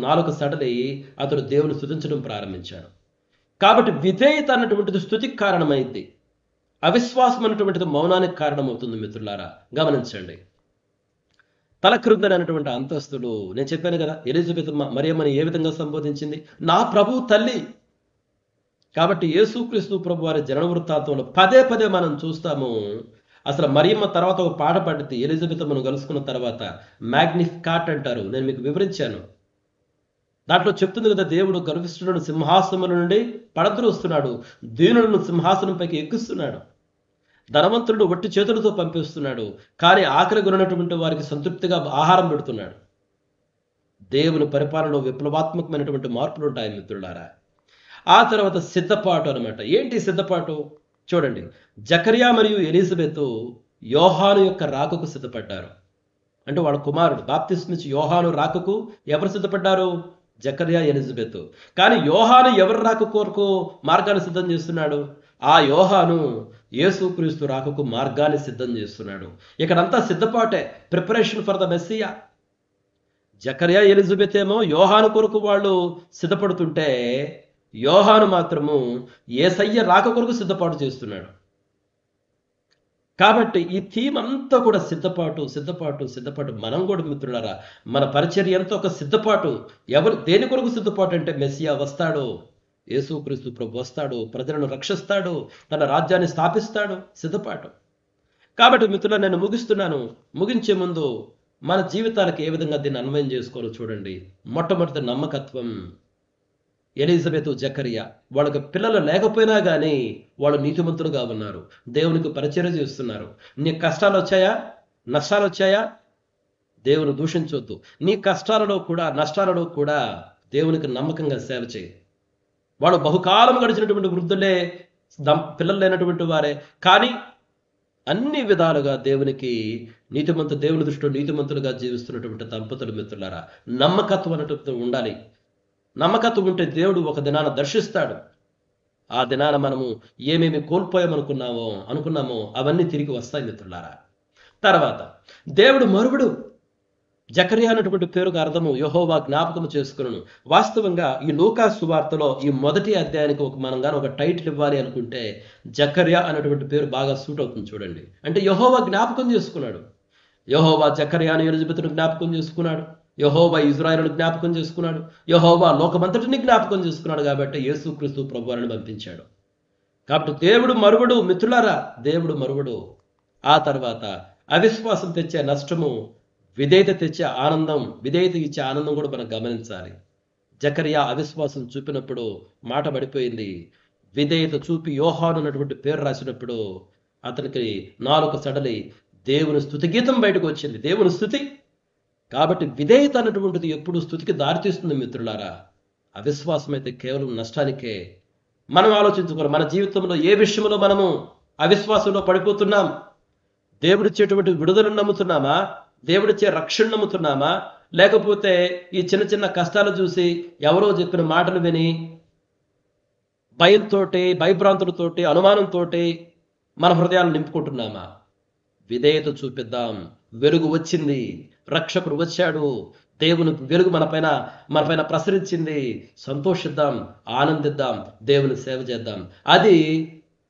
నాలుక సడలి అతడు దేవుని స్తుతించడం ప్రారంభించాడు. కాబట్టి విధేయత అన్నటువంటిది స్తుతికి కారణమైంది. అవిశ్వాసం అన్నటువంటిది మౌనానికి కారణమవుతుంది. మిత్రులారా గమనించండి. తల క్రిందనటువంటి అంతస్తులు, నేను చెప్పాను కదా, ఎలిజబెత్ మరియమ్మని ఏ విధంగా సంబోధించింది? నా ప్రభు తల్లి. కాబట్టి యేసుక్రీస్తు ప్రభు వారి జనన వృత్తాంతంలో పదే పదే మనం చూస్తాము. అసలు మరియమ్మ తర్వాత ఒక పాట పాడింది ఎలిజబెత్ మనం కలుసుకున్న తర్వాత, మ్యాగ్నిఫికాట్ అంటారు. నేను మీకు వివరించాను. దాంట్లో చెప్తుంది కదా, దేవుడు గర్విష్ఠులను సింహాసనం నుండి పడద్రోస్తున్నాడు, దీనులను సింహాసనంపైకి ఎక్కిస్తున్నాడు, ధనవంతులను వట్టి చేతులతో పంపిస్తున్నాడు, కానీ ఆకలి కొన్నటువంటి వారికి సంతృప్తిగా ఆహారం పెడుతున్నాడు. దేవుని పరిపాలనలో విప్లవాత్మకమైనటువంటి మార్పులు ఉంటాయి మిత్రులారా. ఆ తర్వాత సిద్ధపాటు అనమాట. ఏంటి సిద్ధపాటు? చూడండి, జకర్యా మరియు ఎలిజబెత్ యోహాను యొక్క రాకకు సిద్ధపడ్డారు. అంటే వాళ్ళ కుమారుడు బాప్తిస్మ నుంచి యోహాను రాకకు ఎవరు సిద్ధపడ్డారు? జకర్యా, ఎలిజబెత్. కానీ యోహాను ఎవరి రాక కొరకు మార్గాన్ని సిద్ధం చేస్తున్నాడు? ఆ యోహాను యేసుక్రీస్తు రాకకు మార్గాన్ని సిద్ధం చేస్తున్నాడు. ఇక్కడంతా సిద్ధపాటే, ప్రిపరేషన్ ఫర్ ద మెస్సియా. జకర్యా, ఎలిజబెత్ ఏమో యోహాను కొరకు వాళ్ళు సిద్ధపడుతుంటే, యోహాను మాత్రము యేసయ్య రాక కొరకు సిద్ధపాటు చేస్తున్నాడు. కాబట్టి ఈ థీమ్ అంతా కూడా సిద్ధపాటు, సిద్ధపాటు, సిద్ధపాటు. మనం కూడా మిత్రులారా, మన పరిచర్య అంతా ఒక సిద్ధపాటు. దేని కొరకు సిద్ధపాటు అంటే, మెస్సియా వస్తాడు, యేసుక్రీస్తు ప్రభు వస్తాడు, ప్రజలను రక్షిస్తాడు, తన రాజ్యాన్ని స్థాపిస్తాడు. సిద్ధపాటు. కాబట్టి మిత్రులారా, నేను ముగిస్తున్నాను. ముగించే ముందు మన జీవితాలకు ఏ విధంగా దీన్ని అన్వయం చేసుకోవాలో చూడండి. మొట్టమొదటి నమ్మకత్వం. ఎలిజబెత్, జకర్యా వాళ్ళకి పిల్లలు లేకపోయినా కానీ వాళ్ళు నీతిమంతులుగా ఉన్నారు, దేవునికి పరిచర్య చేస్తున్నారు. నీ కష్టాలు వచ్చాయా, నష్టాలు వచ్చాయా, దేవుని దూషించొద్దు. నీ కష్టాలలో కూడా నష్టాలలో కూడా దేవునికి నమ్మకంగా సేవ చేయి. వాళ్ళు బహుకాలం గడిచినటువంటి వృద్ధులే, పిల్లలు లేనటువంటి వారే, కానీ అన్ని విధాలుగా దేవునికి దేవుని దృష్టిలో నీతిమంతులుగా జీవిస్తున్నటువంటి దంపతులు. మిత్రులారా, నమ్మకత్వం అనేటువంటి ఉండాలి. నమ్మకత్వం ఉంటే దేవుడు ఒక దినాన దర్శిస్తాడు. ఆ దినాన మనము ఏమేమి కోల్పోయామనుకున్నామో అవన్నీ తిరిగి వస్తాయి మిత్రులారా. తర్వాత దేవుడు మరువుడు. జకర్యా అన్నటువంటి పేరుకు అర్థము యెహోవా జ్ఞాపకము చేసుకును. వాస్తవంగా ఈ లూకా సువార్తలో ఈ మొదటి అధ్యాయానికి మనం కానీ ఒక టైటిల్ ఇవ్వాలి అనుకుంటే, జకర్యా అన్నటువంటి పేరు బాగా సూట్ అవుతుంది. చూడండి, అంటే యెహోవా జ్ఞాపకం చేసుకున్నాడు. యెహోవా జకర్యాను, ఎలిజబెత్తును జ్ఞాపకం చేసుకున్నాడు. యెహోవా ఇజ్రాయేలును జ్ఞాపకం చేసుకున్నాడు. యెహోవా లోకమంతటిని జ్ఞాపకం చేసుకున్నాడు. కాబట్టి యేసుక్రీస్తు ప్రభువును పంపించాడు. కాబట్టి దేవుడు మరువడు మిత్రులారా, దేవుడు మరువడు. ఆ తర్వాత అవిశ్వాసం తెచ్చే నష్టము, విధేయత తెచ్చే ఆనందం, విధేయత ఇచ్చే ఆనందం కూడా మనం గమనించాలి. జకర్యా అవిశ్వాసం చూపినప్పుడు మాట పడిపోయింది. విధేయత చూపి యోహాను అన్నటువంటి పేరు రాసినప్పుడు అతనికి నాలుక సడలి దేవుని స్తుతి గీతం బయటకు వచ్చింది, దేవుని స్తుతి. కాబట్టి విధేయత అన్నటువంటిది ఎప్పుడు స్తుతికి దారితీస్తుంది మిత్రులారా. అవిశ్వాసం అయితే కేవలం నష్టానికే. మనం ఆలోచించుకోవాలి, మన జీవితంలో ఏ విషయంలో మనము అవిశ్వాసంలో పడిపోతున్నాం? దేవుడిచ్చేటువంటి విడుదలను నమ్ముతున్నామా? దేవుడిచ్చే రక్షణ నమ్ముతున్నామా? లేకపోతే ఈ చిన్న చిన్న కష్టాలు చూసి ఎవరో చెప్పిన మాటలు విని భయంతో, భయభ్రాంతులతోటి, అనుమానంతో మన హృదయాలను నింపుకుంటున్నామా? విధేయత చూపిద్దాం. వెలుగు వచ్చింది, రక్షకుడు వచ్చాడు, దేవుని వెలుగు మనపైన ప్రసరించింది. సంతోషిద్దాం, ఆనందిద్దాం, దేవుని సేవ చేద్దాం. అది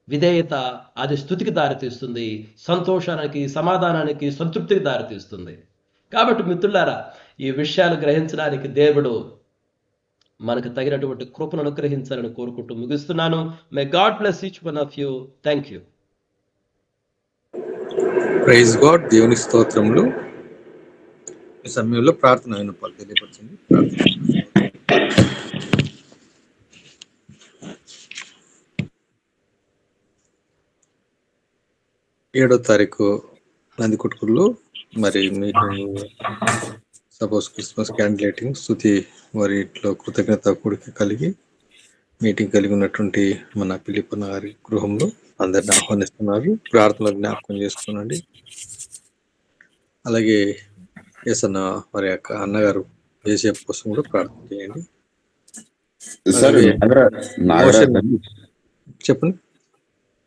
విధేయత. అది స్తుతికి దారితీస్తుంది, సంతోషానికి, సమాధానానికి, సంతృప్తికి దారితీస్తుంది. కాబట్టి మిత్రులారా, ఈ విషయాలు గ్రహించడానికి దేవుడు మనకు తగినటువంటి కృపను అనుగ్రహించాలని కోరుకుంటూ ముగిస్తున్నాను. May God bless each one of you. Thank you. Praise God. దేవుని స్తోత్రములు. ఈ సమయంలో ప్రార్థన విన్నపాలు తెలియపరచండి. ప్రార్థన. 7వ తారీఖు నందికొట్కూరులో మరి మీటింగ్, సపోజ్ క్రిస్మస్ క్యాండిల్ స్తుతి వారి ఇంట్లో కృతజ్ఞత కూడిక కలిగి మీటింగ్ కలిగి ఉన్నటువంటి మన పిలిపన్న గారి గృహంలో అందరిని ఆహ్వానిస్తున్నారు. ప్రార్థనలో జ్ఞాపకం చేసుకోనండి. అలాగే ఏసన్న వారి యొక్క అన్నగారు ఏసేపు కోసం కూడా ప్రార్థన చేయండి. చెప్పండి.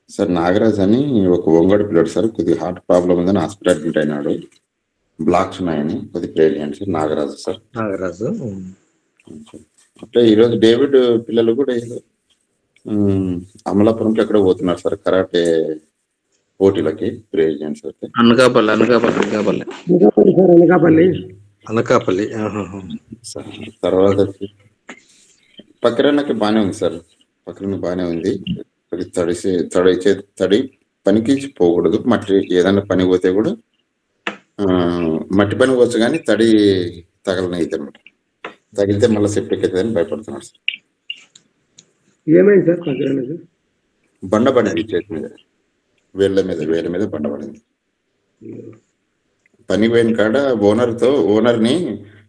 సార్ నాగరాజ్ అని ఒక ఒంగోడు పిల్లడు సార్, కొద్దిగా హార్ట్ ప్రాబ్లం ఉందని హాస్పిటల్ అడ్మిట్ అయినాడు. బ్లాక్స్ ఉన్నాయని కొద్దిగా ప్రేర్ చేయండి సార్. నాగరాజు సార్. నాగరాజు. అంటే ఈరోజు డేవిడ్ పిల్లలు కూడా ఏదో అమలాపురంకి ఎక్కడ పోతున్నారు సార్, కరాటే పోటీలకి. ప్రేర్ చేయండి సార్. అనకాపల్లి. సార్ తర్వాత పక్కనకి బాగానే ఉంది సార్, పక్కన బాగానే ఉంది. తడి పనికి పోకూడదు. మట్టి ఏదైనా పని పోతే కూడా మట్టి పని పోవచ్చు కానీ తడి తగలనైతే అనమాట. తగిలితే మళ్ళీ సెప్టిక్ అవుతుందని భయపడుతున్నాడు సార్. ఏమైంది సార్ పక్కనకి? బండ పడింది చేతి మీద, వేళ్ళ మీద బండ పడింది. పని పోయిన కాడ ఓనర్ని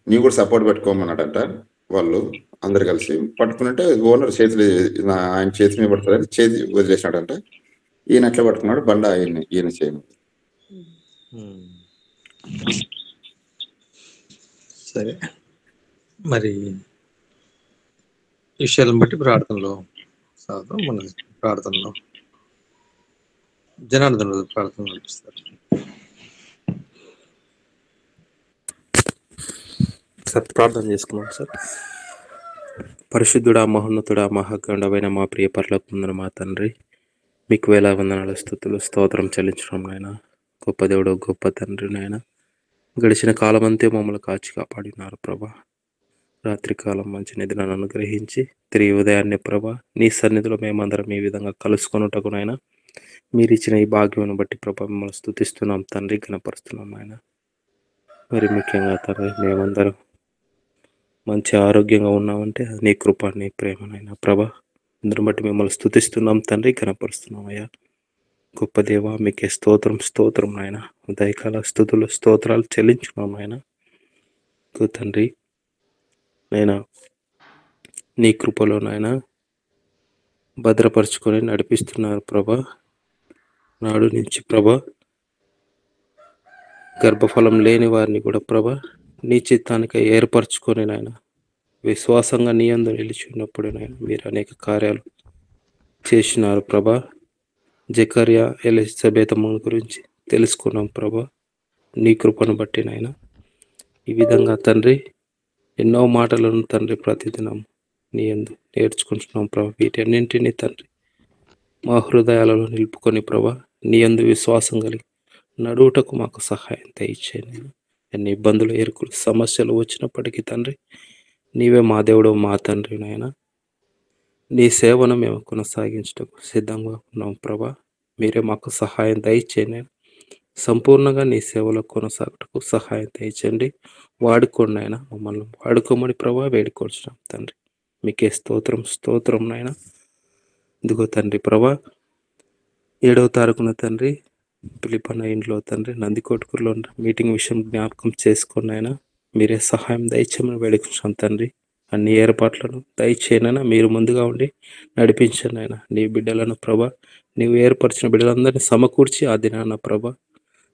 నీవు కూడా సపోర్ట్ పెట్టుకోమన్నాడంట. వాళ్ళు అందరు కలిసి పట్టుకున్నట్టే ఓనర్ చేతులు ఆయన చేతి మీద పడుతుందని చేతి వదిలేసినాడంట. ఈయన అట్లా పట్టుకున్నాడు బండ ఈయన చేయను. సరే, మరి విషయాలను బట్టి ప్రార్థనలో సాధం మన ప్రార్థనలో జనార్దన ప్రార్థన నడిపిస్తారు. ప్రార్థన చేసుకున్నాం సార్. పరిశుద్ధుడా, మహోన్నతుడా, మహాగండమైన మా ప్రియ పరలోకమున్న మా తండ్రి, మీకు వేల వందనాలు, స్తుతులు, స్తోత్రం చెల్లించడం నాయన. గొప్ప దేవుడు, గొప్ప తండ్రి నాయన. గడిచిన కాలం అంతే మమ్మల్ని కాచి కాపాడినారు ప్రభా. రాత్రి కాలం మంచి నిధులను అనుగ్రహించి తిరిగి ఉదయాన్నే ప్రభా నీ సన్నిధిలో మేమందరం ఈ విధంగా కలుసుకొనుటకు నాయన మీరు ఇచ్చిన ఈ భాగ్యం బట్టి ప్రభా మిమ్మల్ని స్తుతిస్తున్నాం తండ్రి, ఘనపరుస్తున్నాం ఆయన. మరి ముఖ్యంగా తండ్రి మేమందరం మంచి ఆరోగ్యంగా ఉన్నామంటే నీ కృప, నీ ప్రేమనైనా ప్రభా అందరం బట్టి మిమ్మల్ని స్తుతిస్తున్నాం తండ్రి, ఘనపరుస్తున్నాం అయ్యా. గొప్ప దేవ మీకే స్తోత్రం నాయన. ఉదయకాల స్తుతులు, స్తోత్రాలు చెల్లించుకున్నాం ఆయన. తండ్రి నైనా నీ కృపలో నాయన భద్రపరుచుకొని నడిపిస్తున్నారు ప్రభా. నాడు నుంచి ప్రభా గర్భఫలం లేని వారిని కూడా ప్రభా నీ చిత్తానికి ఏర్పరచుకొని నాయన విశ్వాసంగా నీ యందు నిలిచి ఉన్నప్పుడు నాయన మీరు అనేక కార్యాలు చేసినారు ప్రభా. జకర్యా, ఎలిజబెతమ్మ గురించి తెలుసుకున్నాం ప్రభా నీ కృపను బట్టి నాయన. ఈ విధంగా తండ్రి ఎన్నో మాటలను తండ్రి ప్రతిదినం నీ యందు నేర్చుకుంటున్నాం ప్రభా. వీటన్నింటినీ తండ్రి మా హృదయాలలో నిలుపుకొని ప్రభా నీ యందు విశ్వాసం కలిగి నడువుటకు మాకు సహాయం దయచేయండి. ఎన్ని ఇబ్బందులు, ఎరుకులు, సమస్యలు వచ్చినప్పటికీ తండ్రి నీవే మా దేవుడు, మా తండ్రి నాయన. నీ సేవను మేము కొనసాగించటకు సిద్ధంగా ఉన్నాం ప్రభా. మీరే మాకు సహాయం దయచేయండి. సంపూర్ణంగా నీ సేవలో కొనసాగటకు సహాయం దయచేయండి. వాడుకోండి నాయన, మమ్మల్ని వాడుకోమని ప్రభా వేడుకొచ్చున్నాం తండ్రి. మీకే స్తోత్రం నాయన. ఇదిగో తండ్రి ప్రభా 7వ తారీఖున తండ్రి పిలిపన్న ఇంట్లో తండ్రి నందికొట్కూరులో మీటింగ్ విషయం జ్ఞాపకం చేసుకుని ఆయన మీరే సహాయం దయచేయమని వేడుకుంటున్నాం తండ్రి. అన్ని ఏర్పాట్లను దయచేయనైనా మీరు ముందుగా ఉండి నడిపించండి ఆయన. నీ బిడ్డలను ప్రభా నీవు ఏర్పరిచిన బిడ్డలందరినీ సమకూర్చి ఆ దినాన ప్రభా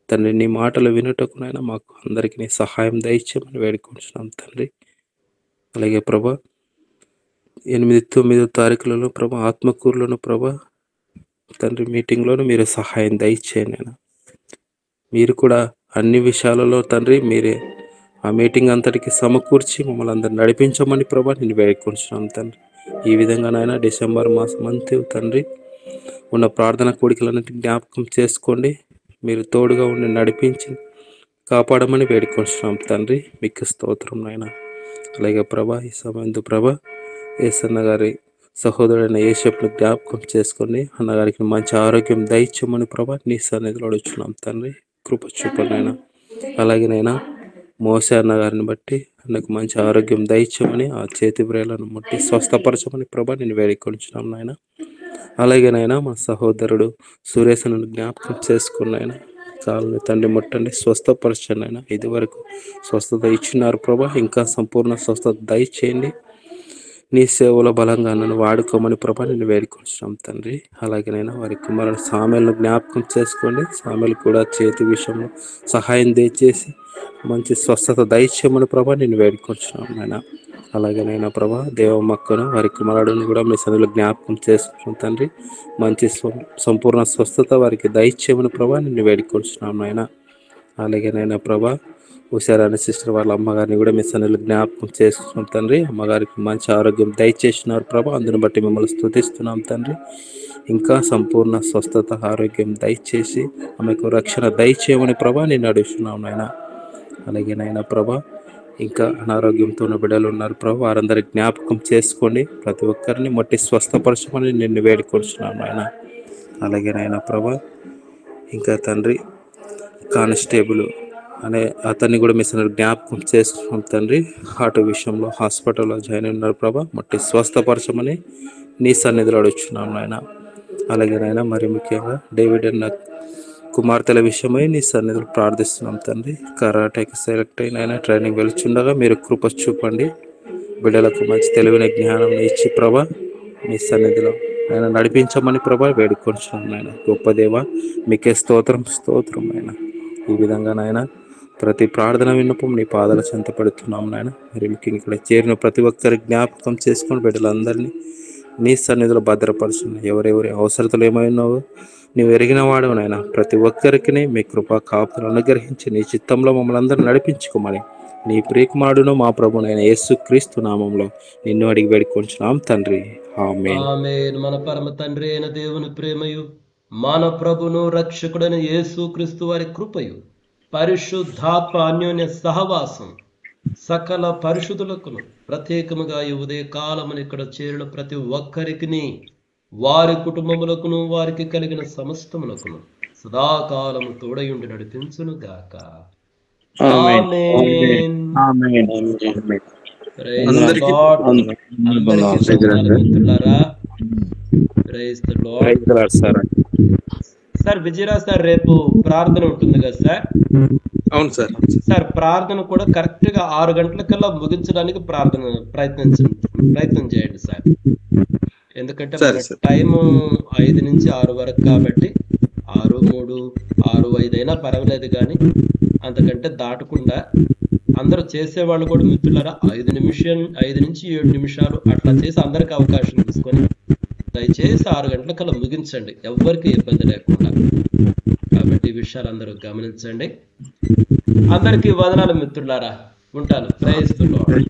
తండ్రి నీ మాటలు వినుటకునైనా మాకు అందరికీ నీ సహాయం దయచేయమని వేడుకుంటున్నాం తండ్రి. అలాగే ప్రభా 8, 9 తారీఖులలో ప్రభా ఆత్మకూరులోను ప్రభా తండ్రి మీటింగ్లోనూ మీరు సహాయం దయచేయండి ఆయన. మీరు కూడా అన్ని విషయాలలో తండ్రి మీరే ఆ మీటింగ్ అంతటికి సమకూర్చి మమ్మల్ని అందరు నడిపించమని ప్రభా నేను వేడుకుంటున్నాం తండ్రి. ఈ విధంగా నాయన డిసెంబర్ మాసం అంతే తండ్రి ఉన్న ప్రార్థన కోడికలన్నింటి జ్ఞాపకం చేసుకోండి. మీరు తోడుగా ఉండి నడిపించి కాపాడమని వేడుకుంటున్నాం తండ్రి. మీకు స్తోత్రం నాయన. అలాగే ప్రభా ఈ సమయంలో ప్రభా యేసన్న గారి సహోదరుడైన యేసప్ను జ్ఞాపకం చేసుకొని అన్నగారికి మంచి ఆరోగ్యం దయచేయమని ప్రభా నీ సన్నిధిలో అడుగుచున్నాం తండ్రి. కృప చూపనైనా. అలాగేనైనా మోసే అన్నగారిని బట్టి అన్నకు మంచి ఆరోగ్యం దయచేయమని ఆ చేతి బ్రేలను ముట్టి స్వస్థపరచమని ప్రభా నేను వేడుకొంచున్నాం నాయన. అలాగేనైనా మా సహోదరుడు సురేశను జ్ఞాపకం చేసుకున్నాయన కాళ్ళని తండ్రి ముట్టండి, స్వస్థపరచండి ఆయన. ఇది వరకు స్వస్థత ఇచ్చినారు ప్రభా, ఇంకా సంపూర్ణ స్వస్థత దయచేయండి. నీ సేవలో బలంగా నన్ను వాడుకోమని ప్రభా నేను వేడుకొంచున్నాం తండ్రి. అలాగేనైనా వారి కుమారుడు సామెలను జ్ఞాపకం చేసుకోండి. సామెలు కూడా చేతి విషయంలో సహాయం దయచేసి మంచి స్వస్థత దయచేయమని ప్రభా నేను వేడుకొంచున్నాం నాయన. అలాగే నైనా ప్రభా దేవమ్మక్కను వారి కుమారుడిని కూడా మీ సన్నిధిలో జ్ఞాపకం చేసుకుంటాం తండ్రి. మంచి సంపూర్ణ స్వస్థత వారికి దయచేయమని ప్రభా నిన్ను వేడుకొంచున్నాం నాయన. అలాగే నైనా ప్రభా ఉషారాని సిస్టర్ వాళ్ళ అమ్మగారిని కూడా మీ సన్నిధిలో జ్ఞాపకం చేసుకుంటాం తండ్రి. అమ్మగారికి మంచి ఆరోగ్యం దయచేసినారు ప్రభా, అందుని బట్టి మిమ్మల్ని స్తుతిస్తున్నాం తండ్రి. ఇంకా సంపూర్ణ స్వస్థత ఆరోగ్యం దయచేసి ఆమెకు రక్షణ దయచేయమని ప్రభా నేను అడుగుతున్నాం నాయన. అలాగే నాయన ప్రభా ఇంకా అనారోగ్యంతో ఉన్న బిడ్డలు ఉన్నారు ప్రభా, వారందరి జ్ఞాపకం చేసుకోండి. ప్రతి ఒక్కరిని మట్టి స్వస్థపరచమని నిన్ను వేడుకొంచున్నాను నాయన. అలాగే నాయన ప్రభా ఇంకా తండ్రి కానిస్టేబుల్ అనే అతన్ని కూడా మీ సన్నిధిలో జ్ఞాపకం చేసుకున్నాం తండ్రి. హార్ట్ విషయంలో హాస్పిటల్లో జాయిన్ ఉన్నారు ప్రభా, మట్టి స్వస్థపరచమని నీ సన్నిధిలో అడుగుతున్నాను నాయన. అలాగే నాయన మరి ముఖ్యంగా డేవిడ్ అన్న కుమార్తెల విషయమై నీ సన్నిధిలో ప్రార్థిస్తున్నాం తండ్రి. కరాటేకి సెలెక్ట్ అయిన ట్రైనింగ్ వెళ్తుండగా మీరు కృప చూపండి. బిడ్డలకు మంచి తెలివైన జ్ఞానం ఇచ్చి ప్రభా మీ సన్నిధిలో ఆయన నడిపించమని ప్రభా వేడుకొంటున్నాం నాయన. గొప్ప దేవ మీకే స్తోత్రం స్తోత్రం నాయన. ఈ విధంగా నాయన ప్రతి ప్రార్థన విన్నపం నీ పాదాల చెంత పెడుతున్నాం నాయన. మరి ముఖ్యంగా ఇక్కడ చేరిన ప్రతి ఒక్కరి జ్ఞాపకం చేసుకుని బిడ్డలందరినీ నీ సన్నిధిలో భద్రపరచండి. ఎవరెవరి అవసరతలు ఏమైనావో నీవు ఎరిగిన వాడవు నాయన. ప్రతి ఒక్కరికి మీ కృపా కాపులను అనుగ్రహించి నీ చిత్తంలో మమ్మల్ని అందరూ నడిపించుకోమని నీ ప్రియకుమారుడును మా ప్రభునైన యేసుక్రీస్తు నామంలో నిన్ను అడిగి వేడుకొంచున్నాం తండ్రి. ఆమేన్. ఆమేన్. మన పరమ తండ్రి అయిన దేవుని ప్రేమయు మన ప్రభును రక్షకుడైన యేసుక్రీస్తు వారి కృపయు పరిశుద్ధాత్మ అన్యోన్య సహవాసం సకల పరిశుద్ధులకును ప్రత్యేకముగా ఈ ఉదయ కాలమును ఇక్కడ చేరిన ప్రతి ఒక్కరికి వారి కుటుంబములకును వారికి కలిగిన సమస్తములకును సదాకాలము తోడయుండి నడిపించును గాక. ఆమేన్. Praise the Lord. అందరికీ వందనాలు మిత్రులారా. Praise the Lord. Sir Vijayaraj sir రేపు ప్రార్థన ఉంటుంది కదా సార్? అవును సార్. సార్ ప్రార్థన కూడా కరెక్ట్ గా 6 గంటలకల్లా ముగించడానికి ప్రయత్నం చేయండి సార్. ఎందుకంటే మన టైం 5 నుంచి 6 వరకు కాబట్టి 6:03, 6:05 అయినా పర్వాలేదు, కానీ అంతకంటే దాటకుండా అందరూ చేసేవాళ్ళు కూడా మిత్రులారా 5 నుంచి 7 నిమిషాలు అట్లా చేసి అందరికి అవకాశం తీసుకొని దయచేసి 6 గంటలకల్లా ముగించండి, ఎవ్వరికి ఇబ్బంది లేకుండా. కాబట్టి ఈ విషయాలు అందరూ గమనించండి. అందరికీ వందనాలు మిత్రులారా. ఉంటాను. Praise the lord.